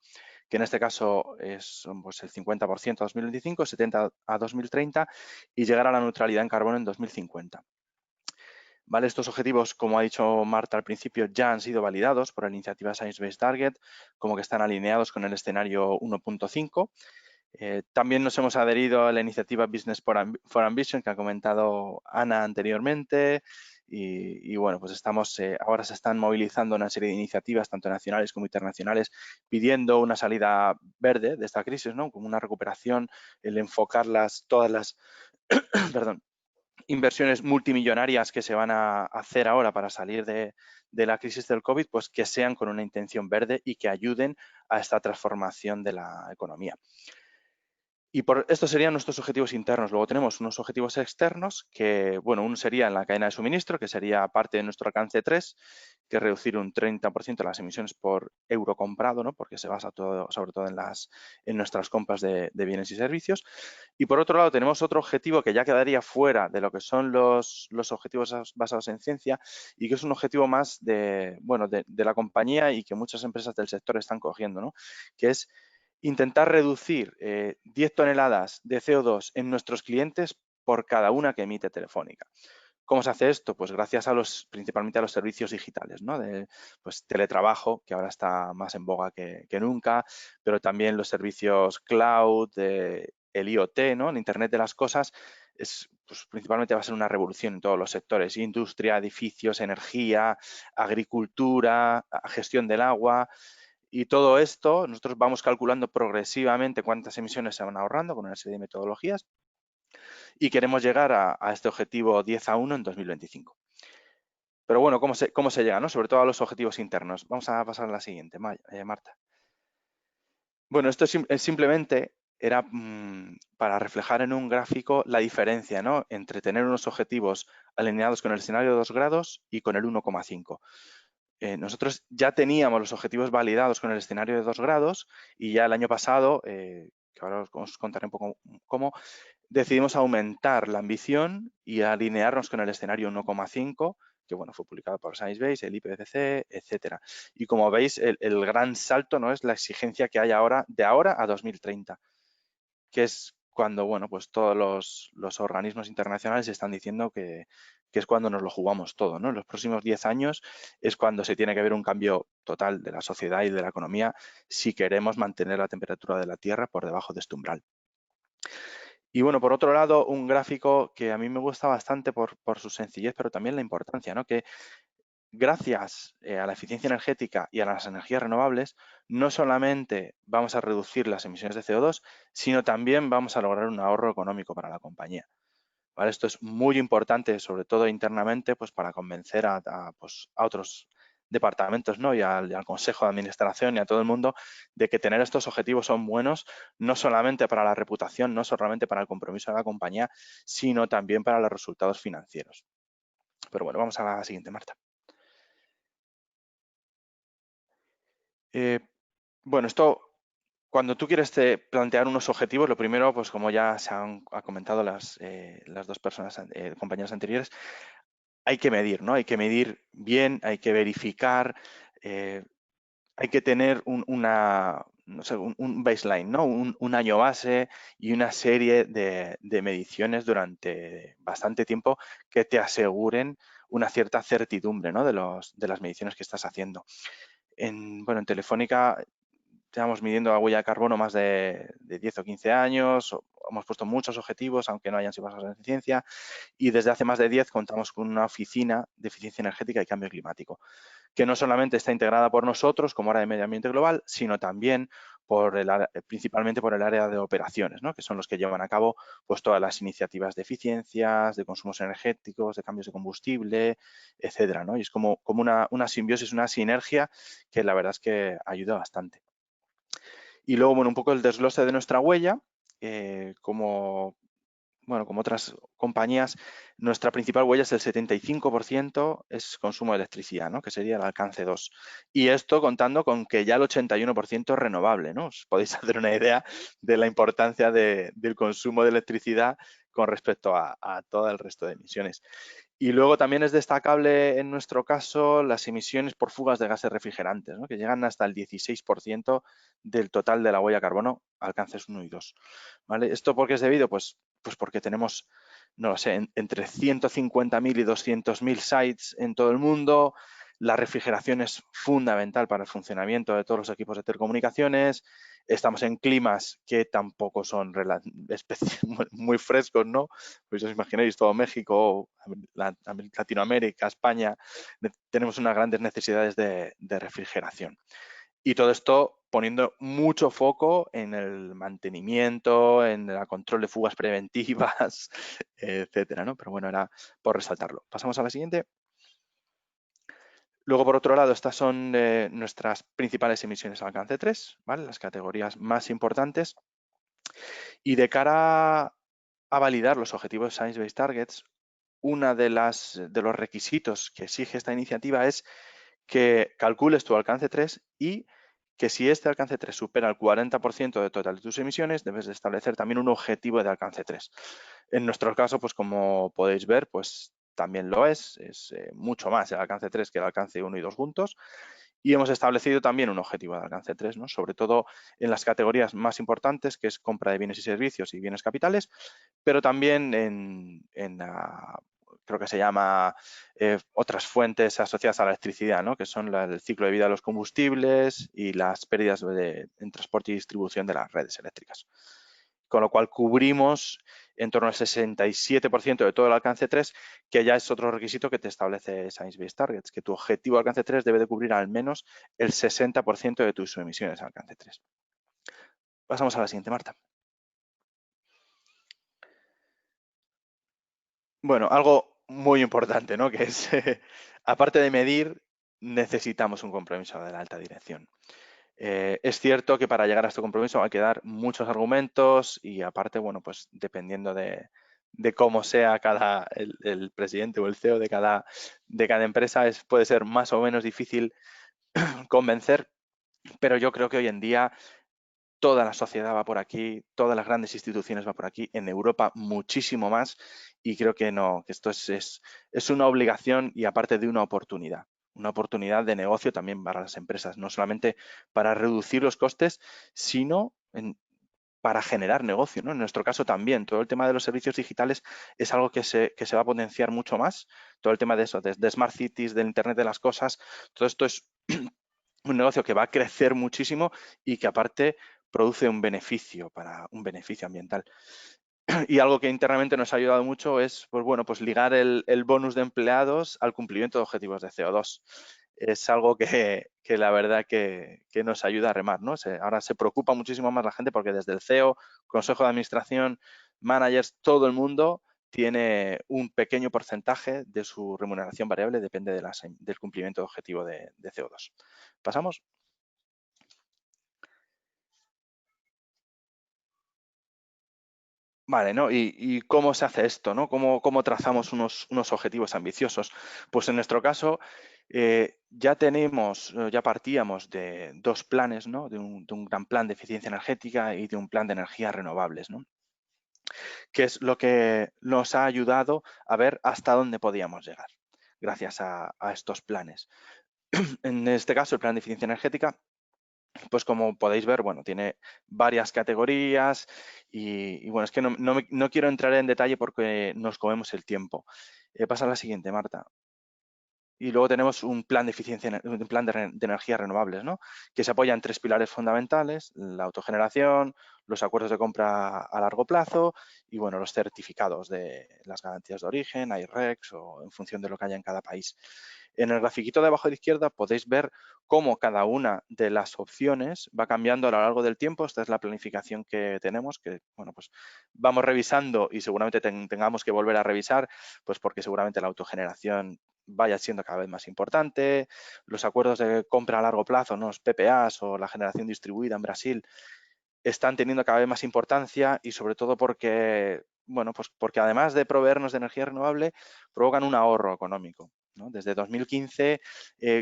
que en este caso son pues, el 50% a 2025, 70% a 2030 y llegar a la neutralidad en carbono en 2050. ¿Vale? Estos objetivos, como ha dicho Marta al principio, ya han sido validados por la iniciativa Science Based Target, como que están alineados con el escenario 1.5. También nos hemos adherido a la iniciativa Business for Ambition, que ha comentado Ana anteriormente. Y bueno, pues ahora se están movilizando una serie de iniciativas, tanto nacionales como internacionales, pidiendo una salida verde de esta crisis, ¿no? Como una recuperación, el enfocar todas las perdón, inversiones multimillonarias que se van a hacer ahora para salir de la crisis del COVID, pues que sean con una intención verde y que ayuden a esta transformación de la economía. Y estos serían nuestros objetivos internos. Luego tenemos unos objetivos externos que, bueno, uno sería en la cadena de suministro, que sería parte de nuestro alcance 3, que es reducir un 30% las emisiones por euro comprado, ¿no? Porque se basa sobre todo en nuestras compras de bienes y servicios. Y por otro lado tenemos otro objetivo que ya quedaría fuera de lo que son los objetivos basados en ciencia y que es un objetivo más de la compañía y que muchas empresas del sector están cogiendo, ¿no? Que es intentar reducir 10 toneladas de CO2 en nuestros clientes por cada una que emite Telefónica. ¿Cómo se hace esto? Pues gracias principalmente a los servicios digitales, ¿no? De teletrabajo, que ahora está más en boga que nunca, pero también los servicios cloud, el IoT, ¿no? El Internet de las cosas, pues principalmente va a ser una revolución en todos los sectores: industria, edificios, energía, agricultura, gestión del agua. Y todo esto, nosotros vamos calculando progresivamente cuántas emisiones se van ahorrando con una serie de metodologías y queremos llegar a este objetivo 10:1 en 2025. Pero bueno, ¿cómo se llega, ¿no? Sobre todo a los objetivos internos. Vamos a pasar a la siguiente, Marta. Bueno, esto simplemente era para reflejar en un gráfico la diferencia, ¿no? Entre tener unos objetivos alineados con el escenario de 2 grados y con el 1,5. nosotros ya teníamos los objetivos validados con el escenario de 2 grados y ya el año pasado, que ahora os contaré un poco cómo, decidimos aumentar la ambición y alinearnos con el escenario 1,5, que bueno, fue publicado por Science Based, el IPCC, etcétera. Y como veis, el gran salto, ¿no?, es la exigencia que hay ahora, de ahora a 2030, que es cuando, bueno, pues todos los organismos internacionales están diciendo que es cuando nos lo jugamos todo, ¿no? En los próximos 10 años es cuando se tiene que ver un cambio total de la sociedad y de la economía si queremos mantener la temperatura de la Tierra por debajo de este umbral. Y bueno, por otro lado, un gráfico que a mí me gusta bastante por su sencillez, pero también la importancia, ¿no? Que gracias a la eficiencia energética y a las energías renovables, no solamente vamos a reducir las emisiones de CO2, sino también vamos a lograr un ahorro económico para la compañía. ¿Vale? Esto es muy importante, sobre todo internamente, pues para convencer a otros departamentos, ¿no?, y al Consejo de Administración y a todo el mundo de que tener estos objetivos son buenos, no solamente para la reputación, no solamente para el compromiso de la compañía, sino también para los resultados financieros. Pero bueno, vamos a la siguiente, Marta. Bueno, esto, cuando tú quieres plantear unos objetivos, lo primero, pues como ya se han comentado las dos personas, compañeras anteriores, hay que medir, ¿no? Hay que medir bien, hay que verificar, hay que tener no sé, un baseline, ¿no? Un año base y una serie de mediciones durante bastante tiempo que te aseguren una cierta certidumbre, ¿no?, de las mediciones que estás haciendo. En Telefónica estamos midiendo la huella de carbono más de 10 o 15 años, hemos puesto muchos objetivos, aunque no hayan sido basados en ciencia, y desde hace más de 10 contamos con una oficina de eficiencia energética y cambio climático, que no solamente está integrada por nosotros como área de medio ambiente global, sino también principalmente por el área de operaciones, ¿no?, que son los que llevan a cabo pues todas las iniciativas de eficiencias, de consumos energéticos, de cambios de combustible, etcétera, ¿no? Y es como una simbiosis, una sinergia que la verdad es que ayuda bastante. Y luego, bueno, un poco el desglose de nuestra huella, como otras compañías, nuestra principal huella es el 75% es consumo de electricidad, ¿no?, que sería el alcance 2. Y esto contando con que ya el 81% es renovable, ¿no? Os podéis hacer una idea de la importancia del consumo de electricidad con respecto a todo el resto de emisiones. Y luego también es destacable en nuestro caso las emisiones por fugas de gases refrigerantes, ¿no?, que llegan hasta el 16% del total de la huella de carbono, alcances 1 y 2. ¿Vale? ¿Esto por qué es debido? Pues porque tenemos, no lo sé, entre 150.000 y 200.000 sites en todo el mundo. La refrigeración es fundamental para el funcionamiento de todos los equipos de telecomunicaciones. Estamos en climas que tampoco son muy frescos, ¿no? Pues os imagináis todo México, Latinoamérica, España, tenemos unas grandes necesidades de refrigeración. Y todo esto poniendo mucho foco en el mantenimiento, en el control de fugas preventivas, etcétera, ¿no? Pero bueno, era por resaltarlo. Pasamos a la siguiente. Luego, por otro lado, estas son nuestras principales emisiones al alcance 3, ¿vale? Las categorías más importantes. Y de cara a validar los objetivos Science Based Targets, una de los requisitos que exige esta iniciativa es que calcules tu alcance 3 y que si este alcance 3 supera el 40% de total de tus emisiones, debes de establecer también un objetivo de alcance 3. En nuestro caso, pues como podéis ver, pues también lo es mucho más el alcance 3 que el alcance 1 y 2 juntos. Y hemos establecido también un objetivo de alcance 3, ¿no?, sobre todo en las categorías más importantes, que es compra de bienes y servicios y bienes capitales, pero también creo que se llama otras fuentes asociadas a la electricidad, ¿no?, que son el ciclo de vida de los combustibles y las pérdidas en transporte y distribución de las redes eléctricas. Con lo cual cubrimos en torno al 67% de todo el alcance 3, que ya es otro requisito que te establece Science Based Targets, que tu objetivo de alcance 3 debe de cubrir al menos el 60% de tus emisiones al alcance 3. Pasamos a la siguiente, Marta. Bueno, algo muy importante, ¿no?, que es, aparte de medir, necesitamos un compromiso de la alta dirección. Es cierto que para llegar a este compromiso hay que dar muchos argumentos y aparte, bueno, pues dependiendo de de cómo sea el presidente o el CEO de cada empresa, puede ser más o menos difícil convencer, pero yo creo que hoy en día toda la sociedad va por aquí, todas las grandes instituciones van por aquí, en Europa muchísimo más, y creo que no, que esto es una obligación y aparte de una oportunidad de negocio también para las empresas, no solamente para reducir los costes, sino para generar negocio, ¿no? En nuestro caso también, todo el tema de los servicios digitales es algo que se va a potenciar mucho más, todo el tema de eso, de Smart Cities, del Internet de las cosas, todo esto es un negocio que va a crecer muchísimo y que aparte produce un beneficio ambiental. Y algo que internamente nos ha ayudado mucho es, pues bueno, pues ligar el bonus de empleados al cumplimiento de objetivos de CO2. Es algo que la verdad que nos ayuda a remar, ¿no? Ahora se preocupa muchísimo más la gente porque desde el CEO, Consejo de Administración, managers, todo el mundo tiene un pequeño porcentaje de su remuneración variable, depende del cumplimiento de objetivo de CO2. ¿Pasamos? Vale, ¿no? ¿Y cómo se hace esto, ¿no? ¿Cómo trazamos unos objetivos ambiciosos? Pues en nuestro caso ya partíamos de dos planes, ¿no? De un gran plan de eficiencia energética y de un plan de energías renovables, ¿no? Que es lo que nos ha ayudado a ver hasta dónde podíamos llegar gracias a estos planes. En este caso, el plan de eficiencia energética, pues como podéis ver, bueno, tiene varias categorías y bueno, es que no quiero entrar en detalle porque nos comemos el tiempo. Pasa a la siguiente, Marta. Y luego tenemos un plan de eficiencia, un plan de energías renovables, ¿no? Que se apoya en tres pilares fundamentales: la autogeneración, los acuerdos de compra a largo plazo y, bueno, los certificados de las garantías de origen, IREX o en función de lo que haya en cada país. En el grafiquito de abajo a la izquierda podéis ver cómo cada una de las opciones va cambiando a lo largo del tiempo. Esta es la planificación que tenemos, que, bueno, pues vamos revisando y seguramente tengamos que volver a revisar, pues porque seguramente la autogeneración vaya siendo cada vez más importante, los acuerdos de compra a largo plazo, ¿no? Los PPAs o la generación distribuida en Brasil están teniendo cada vez más importancia y sobre todo porque, bueno, pues porque además de proveernos de energía renovable, provocan un ahorro económico, ¿no? Desde 2015,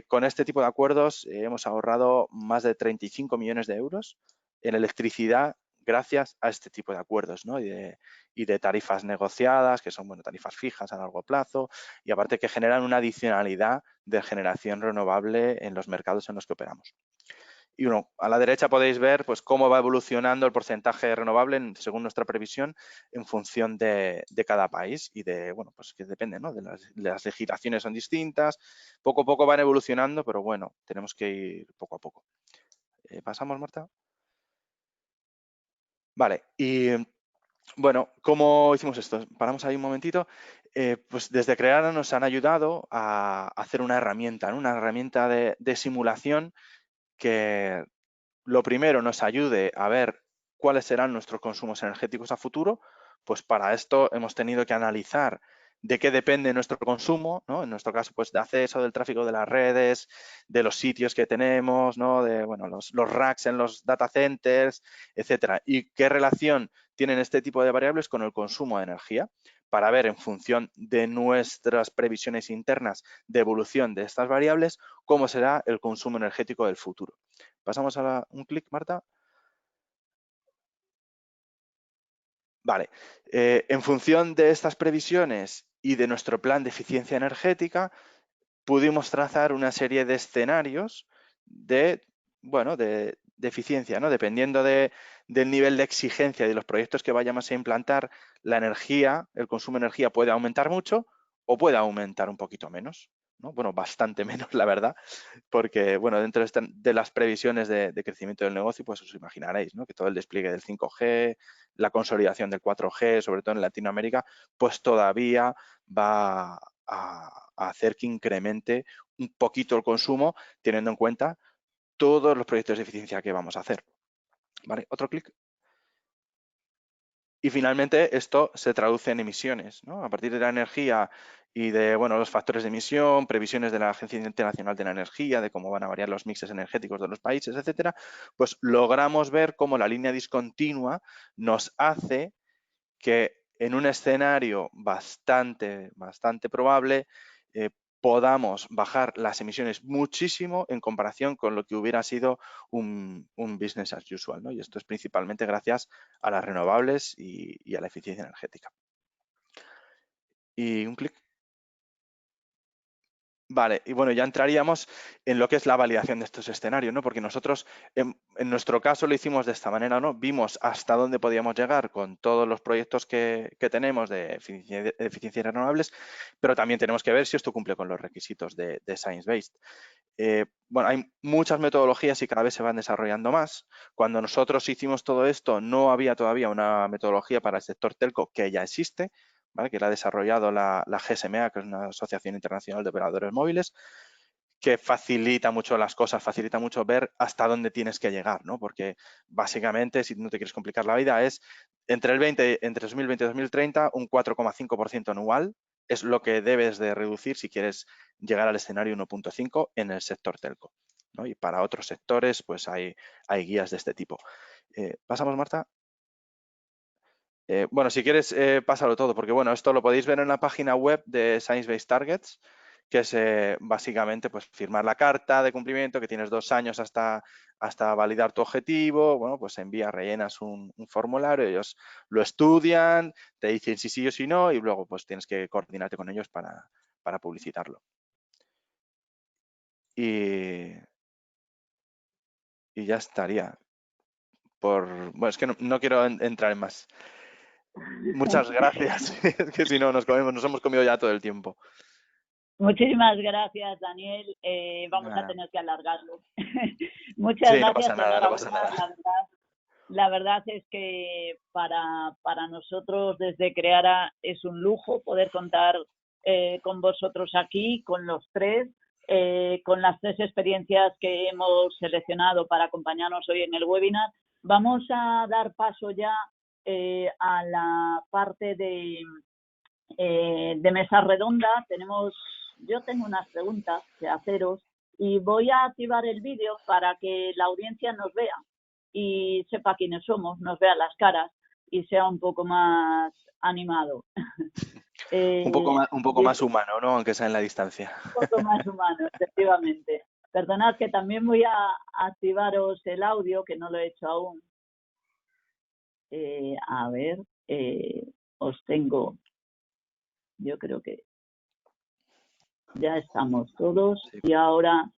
con este tipo de acuerdos hemos ahorrado más de 35 millones de euros en electricidad gracias a este tipo de acuerdos, ¿no? Y de tarifas negociadas, que son, bueno, tarifas fijas a largo plazo, y aparte que generan una adicionalidad de generación renovable en los mercados en los que operamos. Y bueno, a la derecha podéis ver pues cómo va evolucionando el porcentaje renovable según nuestra previsión en función de cada país y de, bueno, pues que depende, ¿no? De las legislaciones son distintas, poco a poco van evolucionando, pero bueno, tenemos que ir poco a poco. ¿Pasamos, Marta? Vale, y bueno, ¿cómo hicimos esto? Paramos ahí un momentito. Pues desde Creara nos han ayudado a hacer una herramienta, ¿no? Una herramienta de simulación que lo primero nos ayude a ver cuáles serán nuestros consumos energéticos a futuro. Pues para esto hemos tenido que analizar de qué depende nuestro consumo, ¿no? En nuestro caso, pues de acceso, del tráfico de las redes, de los sitios que tenemos, ¿no? De, bueno, los racks en los data centers, etcétera. Y qué relación tienen este tipo de variables con el consumo de energía, para ver en función de nuestras previsiones internas de evolución de estas variables cómo será el consumo energético del futuro. Pasamos a un clic, Marta. Vale, en función de estas previsiones y de nuestro plan de eficiencia energética, pudimos trazar una serie de escenarios de, bueno, de eficiencia, ¿no? Dependiendo del nivel de exigencia de los proyectos que vayamos a implantar, la energía, el consumo de energía puede aumentar mucho o puede aumentar un poquito menos, ¿no? Bueno, bastante menos, la verdad, porque, bueno, dentro de las previsiones de crecimiento del negocio, pues os imaginaréis, ¿no? Que todo el despliegue del 5G, la consolidación del 4G, sobre todo en Latinoamérica, pues todavía va a hacer que incremente un poquito el consumo, teniendo en cuenta todos los proyectos de eficiencia que vamos a hacer. ¿Vale? Otro clic. Y finalmente esto se traduce en emisiones, ¿no? A partir de la energía y de, bueno, los factores de emisión, previsiones de la Agencia Internacional de la Energía, de cómo van a variar los mixes energéticos de los países, etcétera, pues logramos ver cómo la línea discontinua nos hace que en un escenario bastante probable, podamos bajar las emisiones muchísimo en comparación con lo que hubiera sido un business as usual, ¿no? Y esto es principalmente gracias a las renovables y a la eficiencia energética. Y un clic. Vale, y bueno, ya entraríamos en lo que es la validación de estos escenarios, ¿no? Porque nosotros, en nuestro caso, lo hicimos de esta manera, ¿no? Vimos hasta dónde podíamos llegar con todos los proyectos que tenemos de eficiencia renovables, pero también tenemos que ver si esto cumple con los requisitos de Science Based. Bueno, hay muchas metodologías y cada vez se van desarrollando más. Cuando nosotros hicimos todo esto, no había todavía una metodología para el sector telco que ya existe, ¿vale? Que la ha desarrollado la GSMA, que es una Asociación Internacional de Operadores Móviles, que facilita mucho las cosas, facilita mucho ver hasta dónde tienes que llegar, ¿no? Porque básicamente, si no te quieres complicar la vida, es entre 2020 y 2030 un 4,5% anual es lo que debes de reducir si quieres llegar al escenario 1.5 en el sector telco, ¿no? Y para otros sectores, pues hay guías de este tipo. ¿Pasamos, Marta? Bueno, si quieres, pásalo todo, porque bueno, esto lo podéis ver en la página web de Science Based Targets, que es básicamente pues firmar la carta de cumplimiento, que tienes 2 años hasta validar tu objetivo. Bueno, pues rellenas un formulario, ellos lo estudian, te dicen si sí o si no, y luego pues tienes que coordinarte con ellos para publicitarlo. Y ya estaría. Bueno, es que no quiero entrar en más. Muchas gracias. Es que si no, nos hemos comido ya todo el tiempo. Muchísimas gracias, Daniel. Vamos a tener que alargarlo. Muchas gracias. No pasa nada, no pasa nada. La verdad es que para nosotros desde Creara es un lujo poder contar con vosotros aquí, con los tres, con las 3 experiencias que hemos seleccionado para acompañarnos hoy en el webinar. Vamos a dar paso ya a la parte de mesa redonda. Yo tengo unas preguntas que haceros y voy a activar el vídeo para que la audiencia nos vea y sepa quiénes somos, nos vea las caras y sea un poco más animado. Un poco más humano, ¿no? Aunque sea en la distancia. Un poco más humano, efectivamente. Perdonad que también voy a activaros el audio, que no lo he hecho aún. A ver, os tengo... Yo creo que ya estamos todos y ahora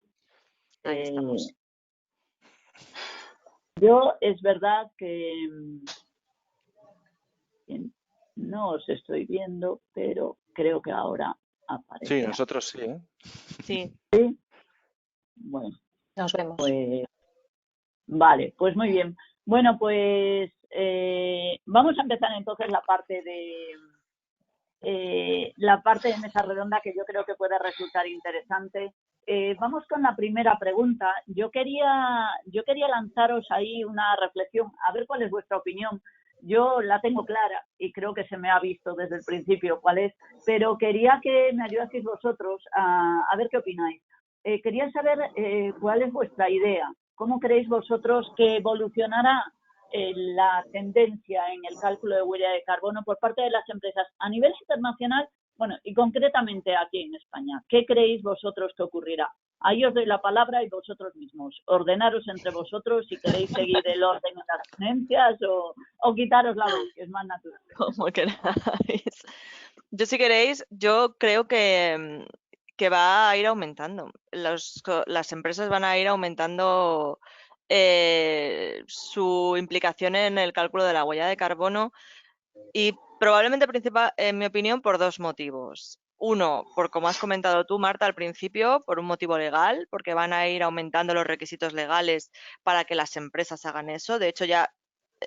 yo es verdad que no os estoy viendo, pero creo que ahora aparece. Sí, nosotros sí, ¿eh? Sí. ¿Sí? Bueno, nos vemos. Pues, vale, pues muy bien. Bueno, pues vamos a empezar entonces la parte de mesa redonda, que yo creo que puede resultar interesante. Vamos con la primera pregunta. Yo quería lanzaros ahí una reflexión, a ver cuál es vuestra opinión. Yo la tengo clara y creo que se me ha visto desde el principio cuál es, pero quería que me ayudaseis vosotros a ver qué opináis. Quería saber cuál es vuestra idea. ¿Cómo creéis vosotros que evolucionará la tendencia en el cálculo de huella de carbono por parte de las empresas a nivel internacional, bueno, y concretamente aquí en España? ¿Qué creéis vosotros que ocurrirá? Ahí os doy la palabra y vosotros mismos. Ordenaros entre vosotros si queréis seguir el orden en las ponencias o quitaros la voz, que es más natural. Como queráis. Yo, si queréis, yo creo que va a ir aumentando. Las empresas van a ir aumentando su implicación en el cálculo de la huella de carbono y probablemente, en mi opinión, por 2 motivos. Uno, por como has comentado tú, Marta, al principio, por un motivo legal, porque van a ir aumentando los requisitos legales para que las empresas hagan eso. De hecho, ya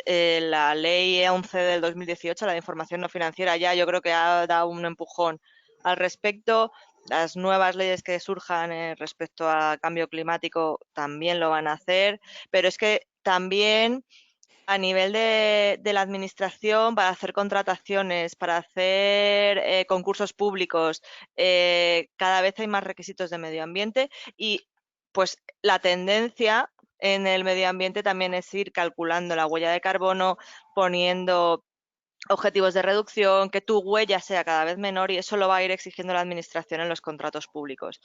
la ley 11 del 2018, la de información no financiera, ya yo creo que ha dado un empujón al respecto. Las nuevas leyes que surjan respecto a cambio climático también lo van a hacer, pero es que también a nivel de la administración, para hacer contrataciones, para hacer concursos públicos, cada vez hay más requisitos de medio ambiente y pues la tendencia en el medio ambiente también es ir calculando la huella de carbono, poniendo objetivos de reducción, que tu huella sea cada vez menor, y eso lo va a ir exigiendo la administración en los contratos públicos.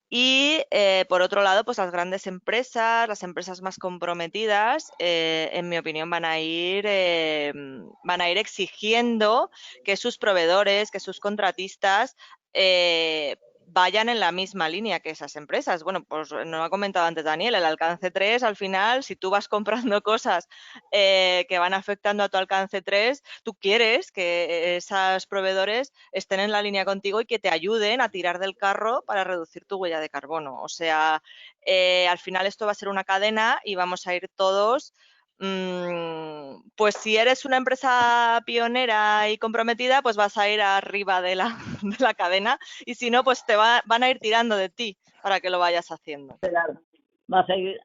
Y por otro lado, pues las grandes empresas, las empresas más comprometidas, en mi opinión, van a ir exigiendo que sus proveedores, que sus contratistas vayan en la misma línea que esas empresas. Bueno, pues no ha comentado antes Daniel, el alcance 3, al final, si tú vas comprando cosas que van afectando a tu alcance 3, tú quieres que esos proveedores estén en la línea contigo y que te ayuden a tirar del carro para reducir tu huella de carbono. O sea, al final esto va a ser una cadena y vamos a ir todos. Pues si eres una empresa pionera y comprometida, pues vas a ir arriba de la cadena, y si no, pues van a ir tirando de ti para que lo vayas haciendo. Claro, va a seguir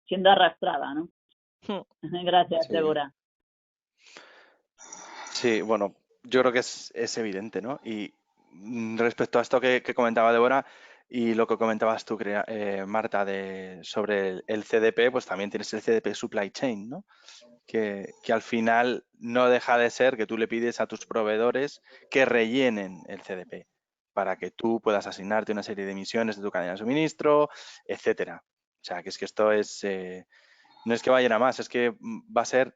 siendo arrastrada, ¿no? Gracias, Sí. Débora. Sí, bueno, yo creo que es evidente, ¿no? Y respecto a esto que comentaba Débora y lo que comentabas tú, Marta, sobre el CDP, pues también tienes el CDP Supply Chain, ¿no? Que al final no deja de ser que tú le pides a tus proveedores que rellenen el CDP para que tú puedas asignarte una serie de emisiones de tu cadena de suministro, etcétera. O sea, que es que esto es, no es que vayan a más, es que va a ser,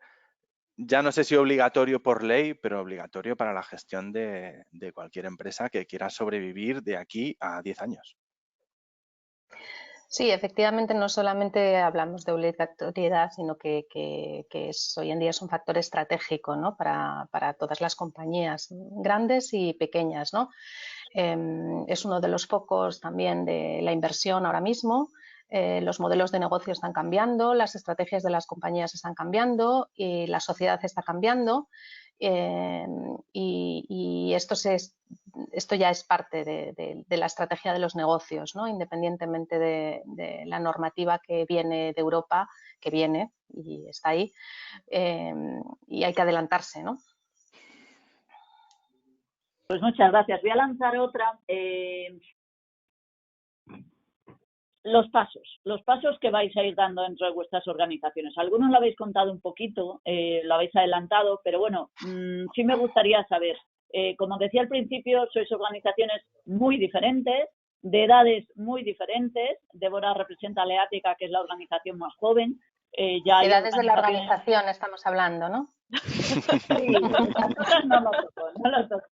ya no sé si obligatorio por ley, pero obligatorio para la gestión de cualquier empresa que quiera sobrevivir de aquí a 10 años. Sí, efectivamente, no solamente hablamos de obligatoriedad, sino que hoy en día es un factor estratégico, ¿no? para todas las compañías grandes y pequeñas, ¿no? Es uno de los focos también de la inversión ahora mismo. Los modelos de negocio están cambiando, las estrategias de las compañías están cambiando y la sociedad está cambiando. Y esto ya es parte de la estrategia de los negocios, ¿no? Independientemente de la normativa que viene de Europa, que viene y está ahí, y hay que adelantarse, ¿no? Pues muchas gracias. Voy a lanzar otra. Los pasos que vais a ir dando dentro de vuestras organizaciones. Algunos lo habéis contado un poquito, lo habéis adelantado, pero bueno, sí me gustaría saber, como decía al principio, sois organizaciones muy diferentes, de edades muy diferentes. Débora representa a Leática, que es la organización más joven. Edades de la organización estamos hablando, ¿no? Sí, esas cosas no lo toco.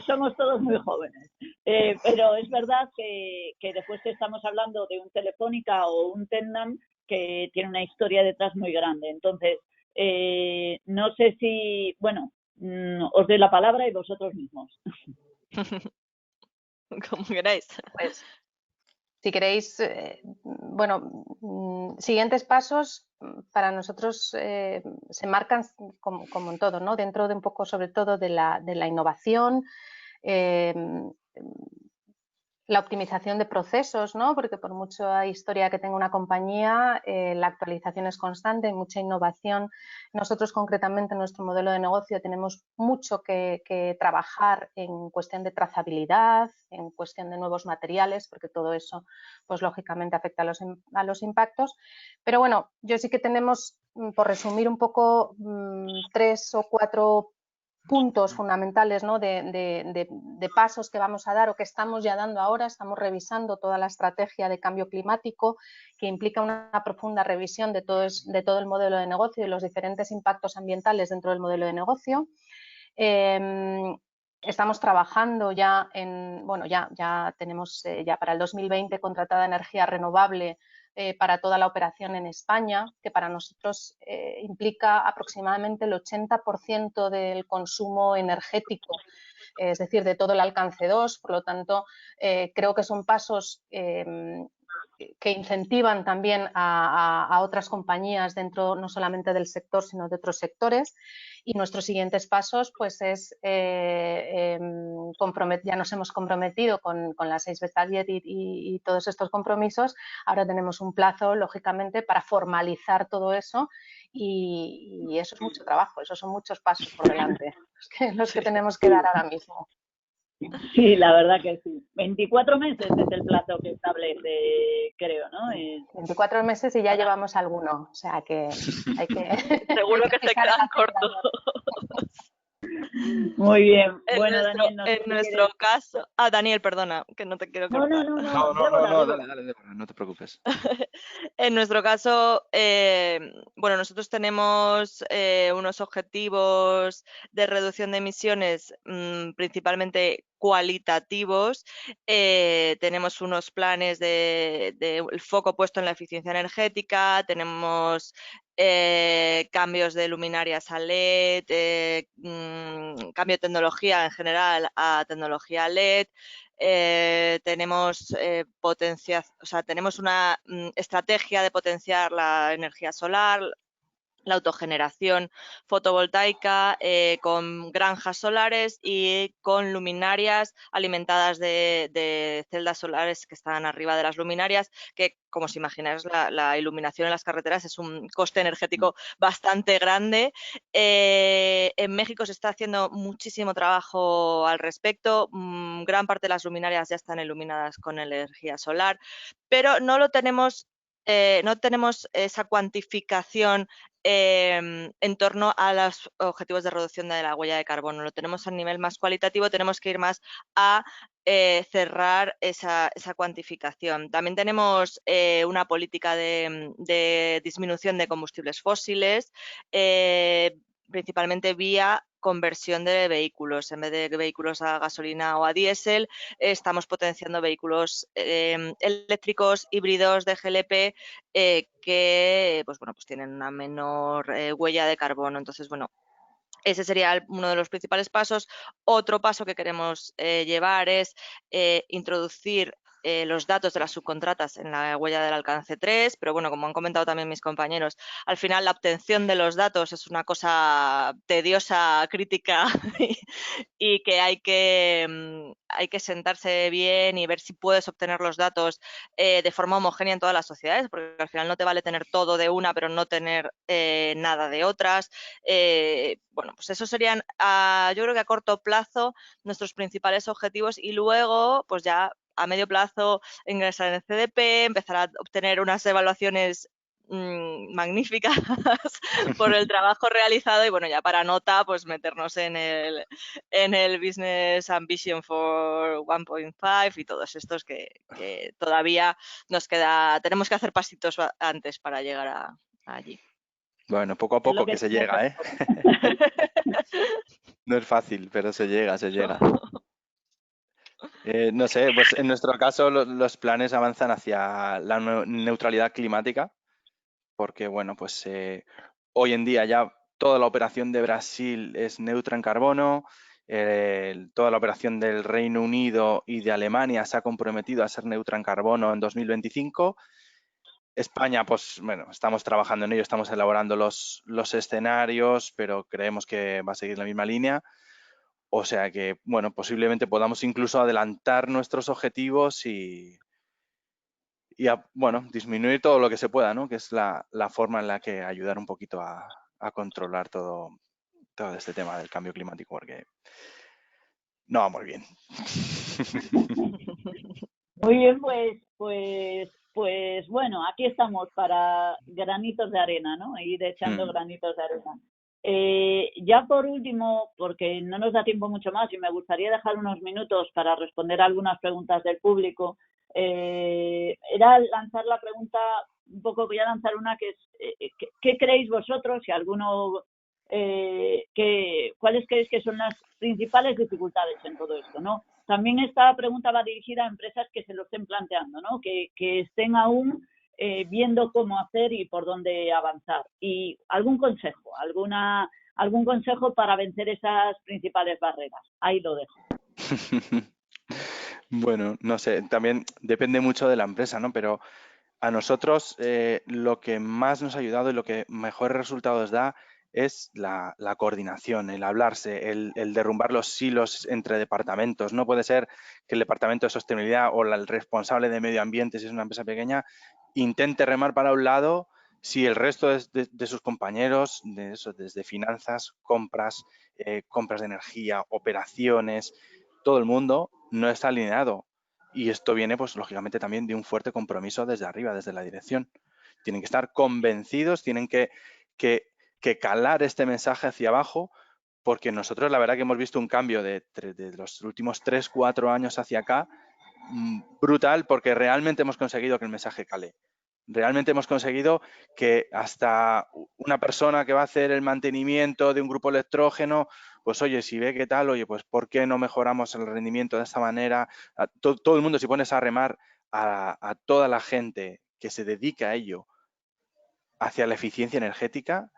Somos todos muy jóvenes, pero es verdad que después estamos hablando de un Telefónica o un Tennant que tiene una historia detrás muy grande. Entonces, no sé si, bueno, os doy la palabra y vosotros mismos. Como queráis. Pues, si queréis, bueno, siguientes pasos para nosotros se marcan como en todo, ¿no? Dentro de un poco, sobre todo, de la innovación, la optimización de procesos, ¿no? Porque por mucha historia que tenga una compañía, la actualización es constante, hay mucha innovación. Nosotros concretamente en nuestro modelo de negocio tenemos mucho que trabajar en cuestión de trazabilidad, en cuestión de nuevos materiales, porque todo eso, pues lógicamente afecta a los impactos. Pero bueno, yo sí que tenemos, por resumir un poco, 3 o 4 puntos fundamentales, ¿no? de pasos que vamos a dar o que estamos ya dando ahora. Estamos revisando toda la estrategia de cambio climático, que implica una profunda revisión de todo el modelo de negocio y los diferentes impactos ambientales dentro del modelo de negocio. Estamos trabajando ya bueno, ya tenemos ya para el 2020 contratada energía renovable para toda la operación en España, que para nosotros implica aproximadamente el 80% del consumo energético, es decir, de todo el alcance 2. Por lo tanto, creo que son pasos que incentivan también a otras compañías dentro no solamente del sector, sino de otros sectores. Y nuestros siguientes pasos, pues es, ya nos hemos comprometido con la 6B Target y todos estos compromisos. Ahora tenemos un plazo, lógicamente, para formalizar todo eso, y eso es mucho trabajo, esos son muchos pasos por delante, los que tenemos que dar ahora mismo. Sí, la verdad que sí. 24 meses es el plazo que establece, creo, ¿no? 24 meses y ya llevamos alguno, o sea que hay que, Seguro hay que que se pisar el quedan cortos. acelerador. Muy bien. En Bueno, nuestro, Daniel, no sé en si nuestro quieres... caso... Daniel, perdona, que no te quiero No, no, cortar. no, No, no, no, no, no, Débora. dale, Débora, no te preocupes. En nuestro caso, bueno, nosotros tenemos unos objetivos de reducción de emisiones principalmente cualitativos. Tenemos unos planes de el foco puesto en la eficiencia energética, tenemos cambios de luminarias a LED, cambio de tecnología en general a tecnología LED. Tenemos tenemos una estrategia de potenciar la energía solar, la autogeneración fotovoltaica con granjas solares y con luminarias alimentadas de celdas solares que están arriba de las luminarias, que como os imagináis la iluminación en las carreteras es un coste energético bastante grande. En México se está haciendo muchísimo trabajo al respecto, gran parte de las luminarias ya están iluminadas con energía solar, pero no tenemos esa cuantificación en torno a los objetivos de reducción de la huella de carbono. Lo tenemos a nivel más cualitativo, tenemos que ir más a cerrar esa cuantificación. También tenemos una política de disminución de combustibles fósiles, principalmente vía conversión de vehículos. En vez de vehículos a gasolina o a diésel, estamos potenciando vehículos eléctricos, híbridos de GLP que pues tienen una menor huella de carbono. Entonces, bueno, ese sería uno de los principales pasos. Otro paso que queremos llevar es introducir los datos de las subcontratas en la huella del alcance 3, pero bueno, como han comentado también mis compañeros, al final la obtención de los datos es una cosa tediosa, crítica y que hay que sentarse bien y ver si puedes obtener los datos de forma homogénea en todas las sociedades, porque al final no te vale tener todo de una, pero no tener nada de otras. Bueno, pues esos serían, yo creo que a corto plazo, nuestros principales objetivos y luego, pues ya a medio plazo, ingresar en el CDP, empezar a obtener unas evaluaciones magníficas por el trabajo realizado y bueno, ya para nota, pues meternos en el Business Ambition for 1.5 y todos estos que todavía nos queda, tenemos que hacer pasitos antes para llegar allí. Bueno, poco a poco que se llega, ¿eh? No es fácil, pero se llega, se llega. No sé, pues en nuestro caso los planes avanzan hacia la neutralidad climática, porque bueno, pues hoy en día ya toda la operación de Brasil es neutra en carbono, toda la operación del Reino Unido y de Alemania se ha comprometido a ser neutra en carbono en 2025. España, pues bueno, estamos trabajando en ello, estamos elaborando los escenarios, pero creemos que va a seguir la misma línea. O sea que, bueno, posiblemente podamos incluso adelantar nuestros objetivos y bueno, disminuir todo lo que se pueda, ¿no? Que es la forma en la que ayudar un poquito a controlar todo este tema del cambio climático, porque no vamos bien. Muy bien, pues bueno, aquí estamos para granitos de arena, ¿no? Ir echando granitos de arena. Ya por último, porque no nos da tiempo mucho más y me gustaría dejar unos minutos para responder algunas preguntas del público, era lanzar la pregunta, un poco voy a lanzar una que es, ¿qué creéis vosotros, si alguno, cuáles creéis que son las principales dificultades en todo esto, ¿no? También esta pregunta va dirigida a empresas que se lo estén planteando, ¿no? Que estén aún viendo cómo hacer y por dónde avanzar. Y algún consejo, algún consejo para vencer esas principales barreras. Ahí lo dejo. Bueno, no sé, también depende mucho de la empresa, ¿no? Pero a nosotros lo que más nos ha ayudado y lo que mejores resultados da es la coordinación, el hablarse, el derrumbar los silos entre departamentos. No puede ser que el departamento de sostenibilidad o el responsable de medio ambiente, si es una empresa pequeña, intente remar para un lado si el resto de sus compañeros, desde finanzas, compras, compras de energía, operaciones, todo el mundo no está alineado. Y esto viene, pues, lógicamente también de un fuerte compromiso desde arriba, desde la dirección. Tienen que estar convencidos, tienen que calar este mensaje hacia abajo, porque nosotros la verdad que hemos visto un cambio de los últimos 3-4 años hacia acá brutal, porque realmente hemos conseguido que el mensaje cale. Realmente hemos conseguido que hasta una persona que va a hacer el mantenimiento de un grupo electrógeno, pues oye, si ve qué tal, oye, pues ¿por qué no mejoramos el rendimiento de esta manera? Todo el mundo, si pones a remar a toda la gente que se dedica a ello hacia la eficiencia energética,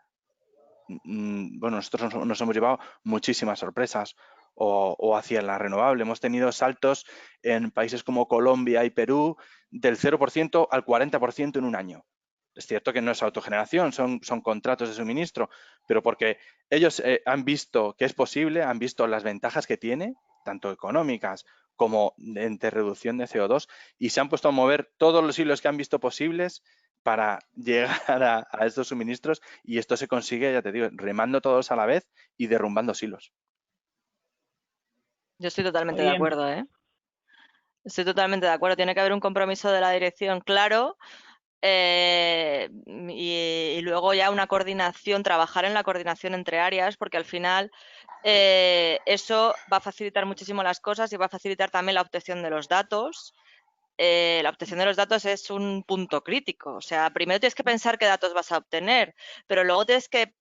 bueno, nosotros nos hemos llevado muchísimas sorpresas. O hacia la renovable. Hemos tenido saltos en países como Colombia y Perú del 0% al 40% en un año. Es cierto que no es autogeneración, son contratos de suministro, pero porque ellos han visto que es posible, han visto las ventajas que tiene, tanto económicas como de reducción de CO2, y se han puesto a mover todos los hilos que han visto posibles para llegar a estos suministros, y esto se consigue, ya te digo, remando todos a la vez y derrumbando silos. Yo estoy totalmente de acuerdo, ¿eh? Estoy totalmente de acuerdo. Tiene que haber un compromiso de la dirección claro y luego ya una coordinación, trabajar en la coordinación entre áreas, porque al final eso va a facilitar muchísimo las cosas y va a facilitar también la obtención de los datos. La obtención de los datos es un punto crítico. O sea, primero tienes que pensar qué datos vas a obtener, pero luego tienes que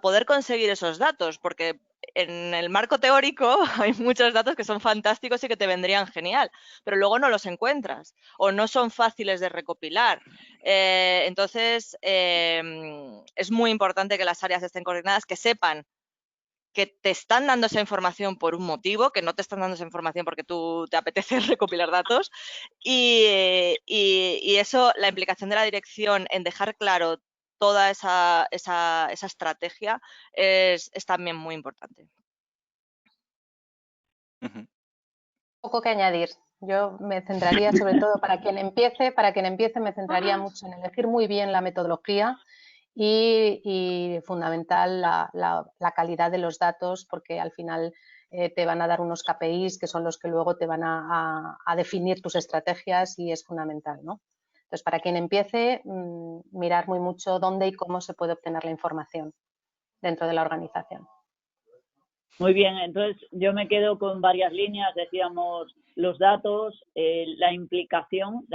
poder conseguir esos datos, porque en el marco teórico hay muchos datos que son fantásticos y que te vendrían genial, pero luego no los encuentras o no son fáciles de recopilar. Entonces, es muy importante que las áreas estén coordinadas, que sepan que te están dando esa información por un motivo, que no te están dando esa información porque tú te apetece recopilar datos. Y eso, la implicación de la dirección en dejar claro toda esa estrategia es también muy importante. Poco que añadir. Yo me centraría sobre todo para quien empiece me centraría mucho en elegir muy bien la metodología y fundamental la calidad de los datos, porque al final te van a dar unos KPIs que son los que luego te van a definir tus estrategias y es fundamental, ¿no? Entonces, para quien empiece, mirar muy mucho dónde y cómo se puede obtener la información dentro de la organización. Muy bien, entonces yo me quedo con varias líneas, decíamos los datos, la implicación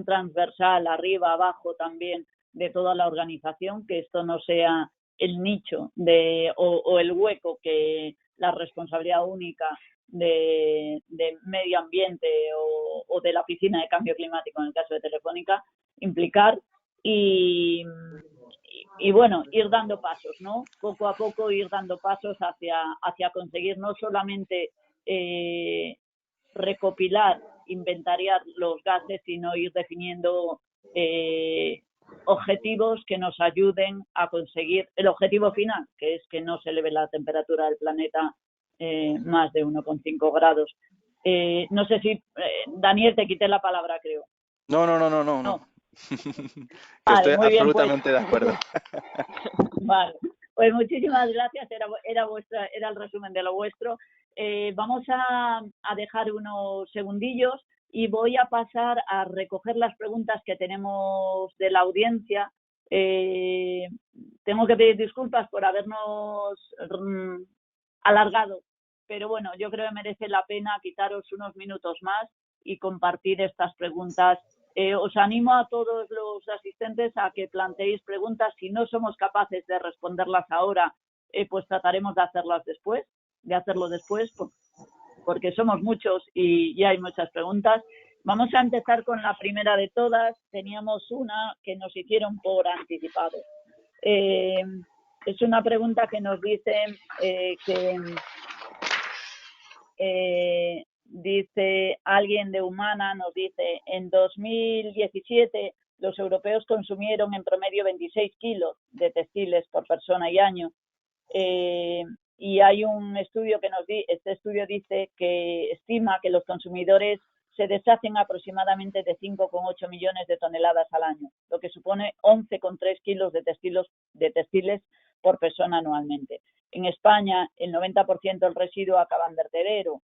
transversal, arriba, abajo también, de toda la organización, que esto no sea el nicho o el hueco que la responsabilidad única de medio ambiente o de la oficina de cambio climático en el caso de Telefónica implicar y bueno, ir dando pasos, ¿no? Poco a poco ir dando pasos hacia conseguir no solamente recopilar, inventariar los gases, sino ir definiendo objetivos que nos ayuden a conseguir el objetivo final, que es que no se eleve la temperatura del planeta más de 1,5 grados. No sé si, Daniel, te quité la palabra, creo. No. Vale, estoy absolutamente bien, pues, de acuerdo. Vale, pues muchísimas gracias, era el resumen de lo vuestro. Vamos a dejar unos segundillos y voy a pasar a recoger las preguntas que tenemos de la audiencia. Tengo que pedir disculpas por habernos alargado, pero bueno, yo creo que merece la pena quitaros unos minutos más y compartir estas preguntas. Os animo a todos los asistentes a que planteéis preguntas. Si no somos capaces de responderlas ahora, pues trataremos de hacerlo después, porque somos muchos y hay muchas preguntas. Vamos a empezar con la primera de todas. Teníamos una que nos hicieron por anticipado. Es una pregunta que nos dicen dice alguien de Humana, nos dice, en 2017 los europeos consumieron en promedio 26 kilos de textiles por persona y año. Y hay un estudio este estudio dice que estima que los consumidores se deshacen aproximadamente de 5,8 millones de toneladas al año, lo que supone 11,3 kilos de textiles por persona anualmente. en España el 90% del residuo acaba en vertedero.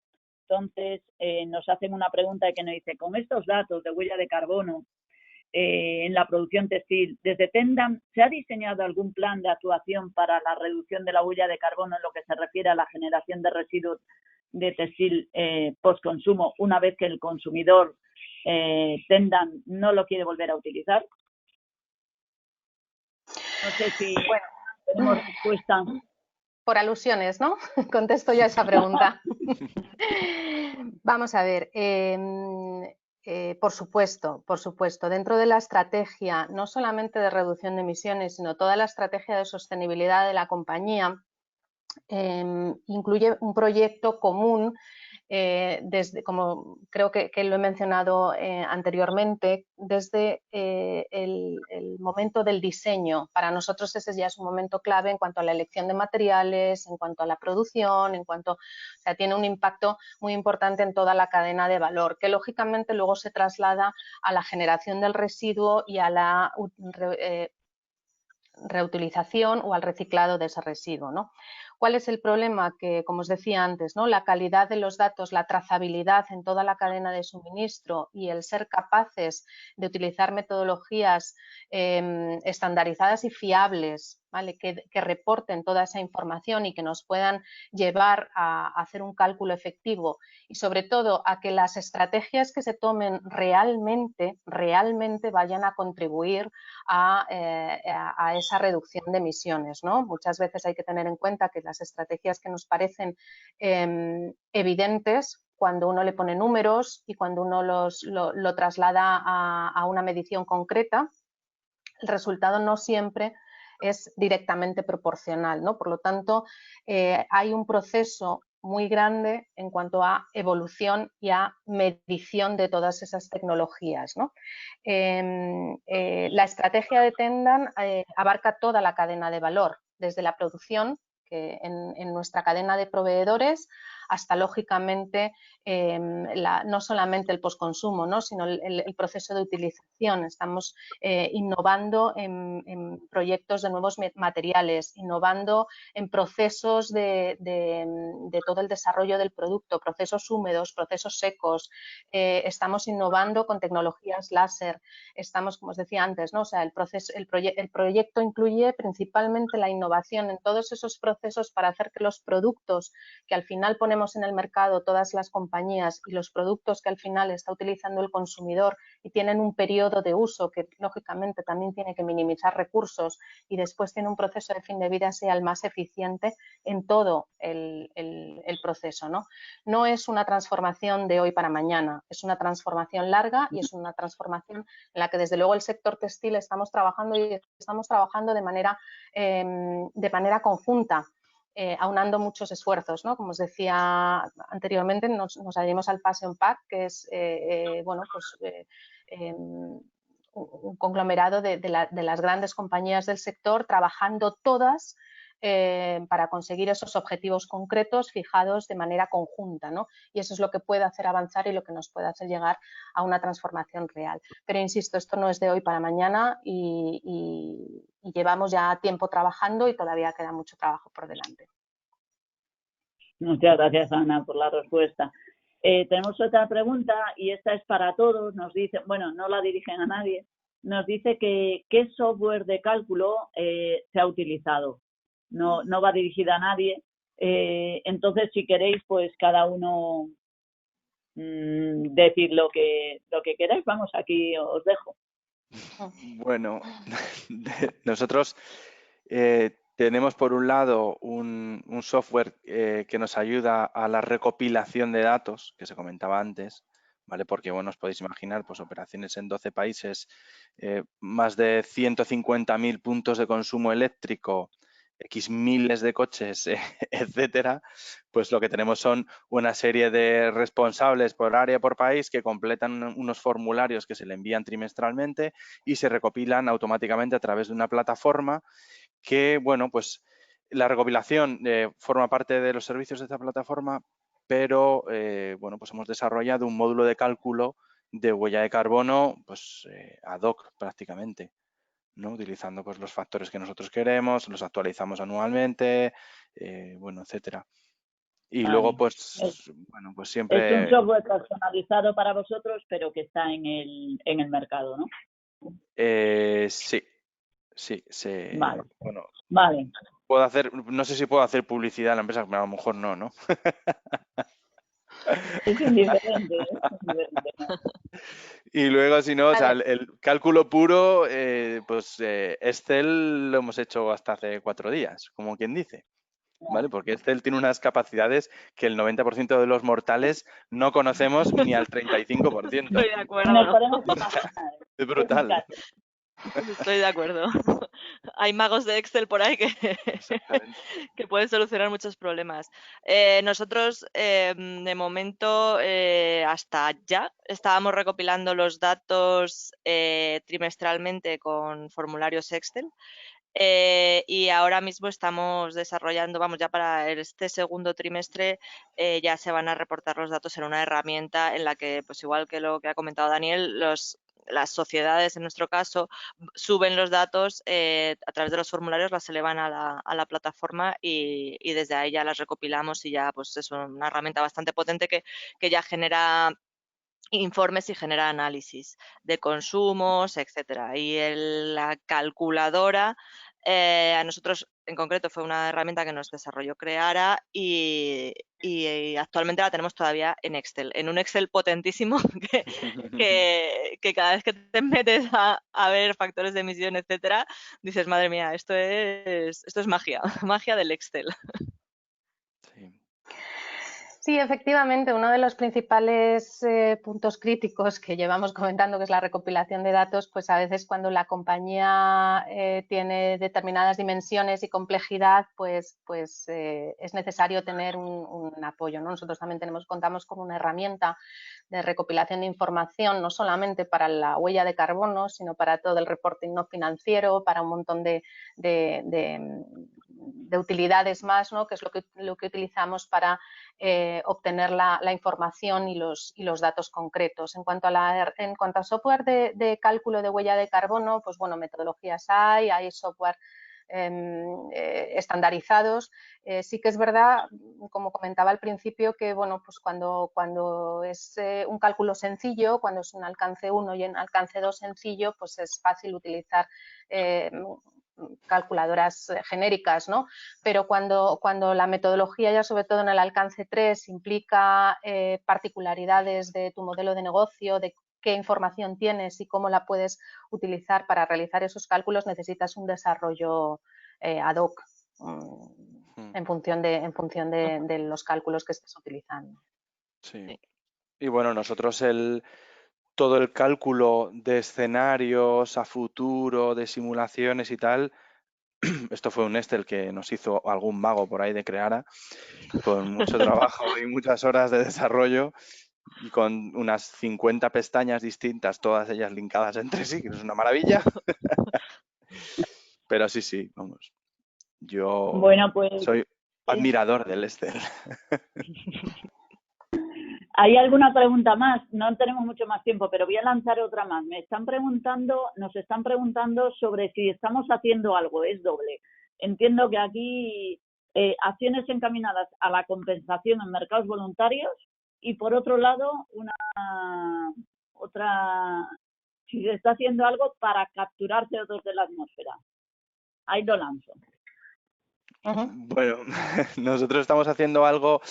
Entonces, nos hacen una pregunta que nos dice, con estos datos de huella de carbono en la producción textil, desde Tendam, ¿se ha diseñado algún plan de actuación para la reducción de la huella de carbono en lo que se refiere a la generación de residuos de textil postconsumo una vez que el consumidor Tendam no lo quiere volver a utilizar? No sé si tenemos respuesta. Por alusiones, ¿no? Contesto ya esa pregunta. Vamos a ver. Por supuesto. Dentro de la estrategia, no solamente de reducción de emisiones, sino toda la estrategia de sostenibilidad de la compañía, incluye un proyecto común, desde, como creo que lo he mencionado anteriormente, desde el momento del diseño. Para nosotros ese ya es un momento clave en cuanto a la elección de materiales, en cuanto a la producción, o sea, tiene un impacto muy importante en toda la cadena de valor, que lógicamente luego se traslada a la generación del residuo y a la reutilización o al reciclado de ese residuo, ¿no? ¿Cuál es el problema? Que, como os decía antes, ¿no? La calidad de los datos, la trazabilidad en toda la cadena de suministro y el ser capaces de utilizar metodologías estandarizadas y fiables, ¿vale? Que reporten toda esa información y que nos puedan llevar a hacer un cálculo efectivo y sobre todo a que las estrategias que se tomen realmente vayan a contribuir a esa reducción de emisiones, ¿no? Muchas veces hay que tener en cuenta que las estrategias que nos parecen evidentes, cuando uno le pone números y cuando uno lo traslada a una medición concreta, el resultado no siempre es directamente proporcional, ¿no? Por lo tanto, hay un proceso muy grande en cuanto a evolución y a medición de todas esas tecnologías, ¿no? La estrategia de Tendam abarca toda la cadena de valor, desde la producción, que en nuestra cadena de proveedores, hasta lógicamente no solamente el postconsumo, ¿no? Sino el proceso de utilización. Estamos innovando en proyectos de nuevos materiales, innovando en procesos de todo el desarrollo del producto, procesos húmedos, procesos secos. Estamos innovando con tecnologías láser. Estamos, como os decía antes, ¿no? O sea, el proyecto incluye principalmente la innovación en todos esos procesos para hacer que los productos que al final ponemos en el mercado todas las compañías y los productos que al final está utilizando el consumidor y tienen un periodo de uso que lógicamente también tiene que minimizar recursos y después tiene un proceso de fin de vida, sea el más eficiente en todo el proceso, ¿no? No es una transformación de hoy para mañana, es una transformación larga y es una transformación en la que desde luego el sector textil estamos trabajando y estamos trabajando de manera conjunta. Aunando muchos esfuerzos, ¿no? Como os decía anteriormente, nos adherimos al Fashion Pact, que es bueno, pues, un conglomerado de las grandes compañías del sector, trabajando todas para conseguir esos objetivos concretos fijados de manera conjunta, ¿no? Y eso es lo que puede hacer avanzar y lo que nos puede hacer llegar a una transformación real. Pero insisto, esto no es de hoy para mañana y llevamos ya tiempo trabajando y todavía queda mucho trabajo por delante. Muchas gracias, Ana, por la respuesta. Tenemos otra pregunta y esta es para todos. Nos dice, bueno, no la dirigen a nadie, nos dice que qué software de cálculo se ha utilizado. No va dirigida a nadie. Entonces, si queréis, pues cada uno decir lo que queráis. Vamos, aquí os dejo. Bueno, nosotros tenemos por un lado un software que nos ayuda a la recopilación de datos, que se comentaba antes, ¿vale? Porque, bueno, os podéis imaginar, pues operaciones en 12 países, más de 150.000 puntos de consumo eléctrico, X miles de coches, etcétera, pues lo que tenemos son una serie de responsables por área, por país, que completan unos formularios que se le envían trimestralmente y se recopilan automáticamente a través de una plataforma que, bueno, pues la recopilación forma parte de los servicios de esta plataforma, pero, bueno, pues hemos desarrollado un módulo de cálculo de huella de carbono, pues ad hoc prácticamente. ¿no? Utilizando pues los factores que nosotros queremos, los actualizamos anualmente, bueno, etcétera. Y Vale. luego pues, bueno, pues Es un siempre... software personalizado para vosotros, pero que está en el mercado, ¿no? Sí, Vale. bueno, Vale. puedo hacer, no sé si puedo hacer publicidad a la empresa, pero a lo mejor no, ¿no? Es indiferente, ¿no? Y luego, si no, o sea, Vale. el cálculo puro, pues Excel lo hemos hecho hasta hace 4 días, como quien dice, ¿vale? Porque Excel tiene unas capacidades que el 90% de los mortales no conocemos ni al 35%. Estoy de Nos acuerdo. podemos imaginar. Es brutal. Estoy de acuerdo. Hay magos de Excel por ahí que, Exactamente. que pueden solucionar muchos problemas. Nosotros, de momento, hasta ya, estábamos recopilando los datos trimestralmente con formularios Excel. Y ahora mismo estamos desarrollando, vamos, ya para este segundo trimestre ya se van a reportar los datos en una herramienta en la que, pues igual que lo que ha comentado Daniel, las sociedades, en nuestro caso, suben los datos a través de los formularios, las elevan a la plataforma y desde ahí ya las recopilamos y ya pues es una herramienta bastante potente que ya genera informes y genera análisis de consumos, etcétera. Y la calculadora, a nosotros en concreto fue una herramienta que nos desarrolló Creara y actualmente la tenemos todavía en Excel, en un Excel potentísimo que cada vez que te metes a ver factores de emisión, etcétera, dices, madre mía, esto es magia, magia del Excel. Sí. Sí, efectivamente, uno de los principales puntos críticos que llevamos comentando, que es la recopilación de datos, pues a veces cuando la compañía tiene determinadas dimensiones y complejidad, pues es necesario tener un apoyo, ¿no? Nosotros también contamos con una herramienta de recopilación de información, no solamente para la huella de carbono, sino para todo el reporting no financiero, para un montón de utilidades más, ¿no? Que es lo que utilizamos para obtener la información y los datos concretos. En cuanto a software de cálculo de huella de carbono, pues bueno, metodologías hay software estandarizados. Sí que es verdad, como comentaba al principio, que bueno, pues cuando es un cálculo sencillo, cuando es un alcance 1 y un alcance 2 sencillo, pues es fácil utilizar calculadoras genéricas, ¿no? Pero cuando la metodología, ya sobre todo en el alcance 3, implica particularidades de tu modelo de negocio, de qué información tienes y cómo la puedes utilizar para realizar esos cálculos, necesitas un desarrollo ad hoc en función de los cálculos que estés utilizando. Sí. Y bueno, nosotros todo el cálculo de escenarios a futuro, de simulaciones y tal, esto fue un Excel que nos hizo algún mago por ahí de Creara, con mucho trabajo y muchas horas de desarrollo y con unas 50 pestañas distintas, todas ellas linkadas entre sí, que es una maravilla. Pero sí, vamos. Yo Bueno, pues soy admirador del Excel. ¿hay alguna pregunta más? No tenemos mucho más tiempo, pero voy a lanzar otra más. Nos están preguntando sobre si estamos haciendo algo, es doble. Entiendo que aquí acciones encaminadas a la compensación en mercados voluntarios y por otro lado si se está haciendo algo para capturar CO2 de la atmósfera. Ahí lo lanzo. Bueno, nosotros estamos haciendo algo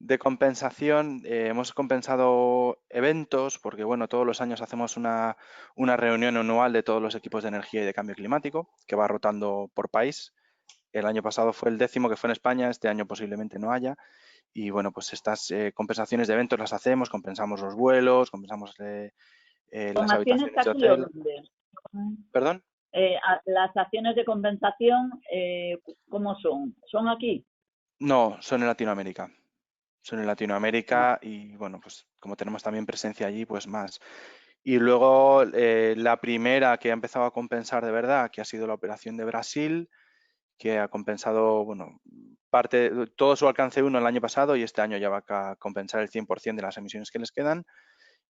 de compensación. Hemos compensado eventos porque, bueno, todos los años hacemos una reunión anual de todos los equipos de energía y de cambio climático que va rotando por país. El año pasado fue el 10º que fue en España, este año posiblemente no haya. Y bueno, pues estas compensaciones de eventos las hacemos, compensamos los vuelos, compensamos las habitaciones de Aquí o hotel. dónde? ¿Perdón? Las acciones de compensación, ¿cómo son? ¿Son aquí? No, son en Latinoamérica. Son en Latinoamérica y bueno, pues como tenemos también presencia allí, pues más. Y luego la primera que ha empezado a compensar de verdad, que ha sido la operación de Brasil, que ha compensado, bueno, todo su alcance 1 el año pasado y este año ya va a compensar el 100% de las emisiones que les quedan.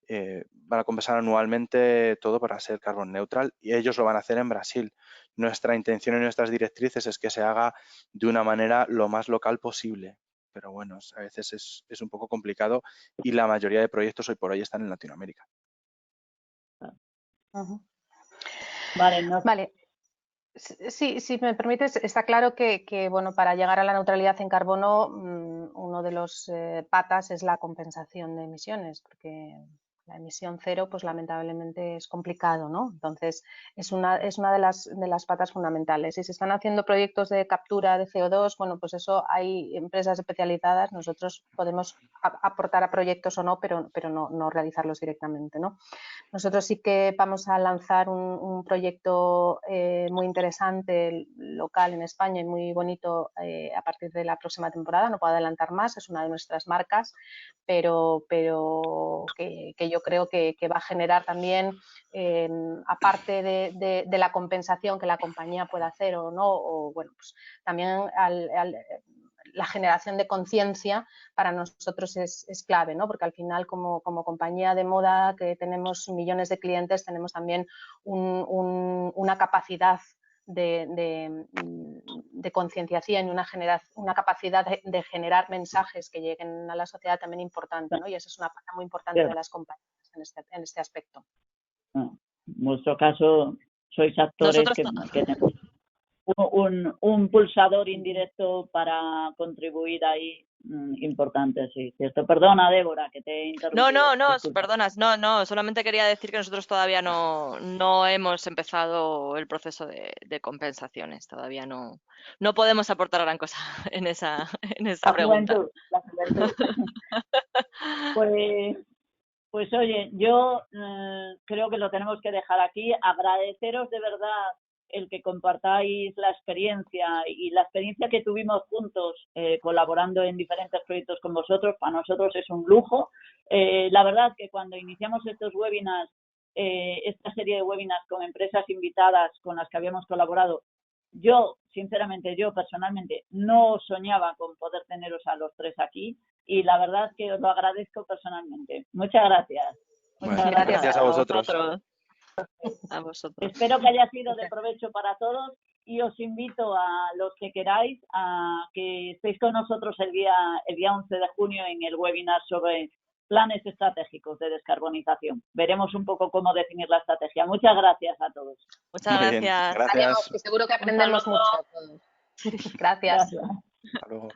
van a compensar anualmente todo para ser carbon neutral y ellos lo van a hacer en Brasil. Nuestra intención y nuestras directrices es que se haga de una manera lo más local posible, pero bueno, a veces es un poco complicado y la mayoría de proyectos hoy por hoy están en Latinoamérica. Vale. Sí, si me permites, está claro que bueno, para llegar a la neutralidad en carbono, uno de los patas es la compensación de emisiones, porque la emisión cero, pues lamentablemente es complicado, ¿no? Entonces, es una de las patas fundamentales. Si se están haciendo proyectos de captura de CO2, bueno, pues eso hay empresas especializadas, nosotros podemos aportar a proyectos o no, pero no realizarlos directamente, ¿no? Nosotros sí que vamos a lanzar un proyecto muy interesante local en España y muy bonito a partir de la próxima temporada. No puedo adelantar más, es una de nuestras marcas, pero que yo creo que va a generar también, aparte de la compensación que la compañía pueda hacer o no, o bueno, pues también la generación de conciencia para nosotros es clave, ¿no? Porque al final como compañía de moda que tenemos millones de clientes, tenemos también una capacidad de concienciación y una capacidad de generar mensajes que lleguen a la sociedad también importante, ¿no? Y esa es una parte muy importante de las compañías en este aspecto. En vuestro caso sois actores que tenéis un pulsador indirecto para contribuir ahí importante, sí, cierto. Perdona, Débora, que te he interrumpido. No, perdonas, no, solamente quería decir que nosotros todavía no hemos empezado el proceso de compensaciones, todavía no podemos aportar gran cosa en esa pregunta. La juventud. Pues oye, yo creo que lo tenemos que dejar aquí. Agradeceros de verdad el que compartáis la experiencia y la experiencia que tuvimos juntos colaborando en diferentes proyectos con vosotros. Para nosotros es un lujo. La verdad que cuando iniciamos estos webinars, esta serie de webinars con empresas invitadas con las que habíamos colaborado, yo, sinceramente, yo personalmente no soñaba con poder teneros a los tres aquí y la verdad que os lo agradezco personalmente. Muchas gracias. Muchas gracias a vosotros. A vosotros. Espero que haya sido de provecho para todos y os invito a los que queráis a que estéis con nosotros el día 11 de junio en el webinar sobre planes estratégicos de descarbonización. Veremos un poco cómo definir la estrategia. Muchas gracias a todos. Muchas gracias. Adiós, que seguro que aprendemos mucho todos. Gracias. Gracias. Hasta luego.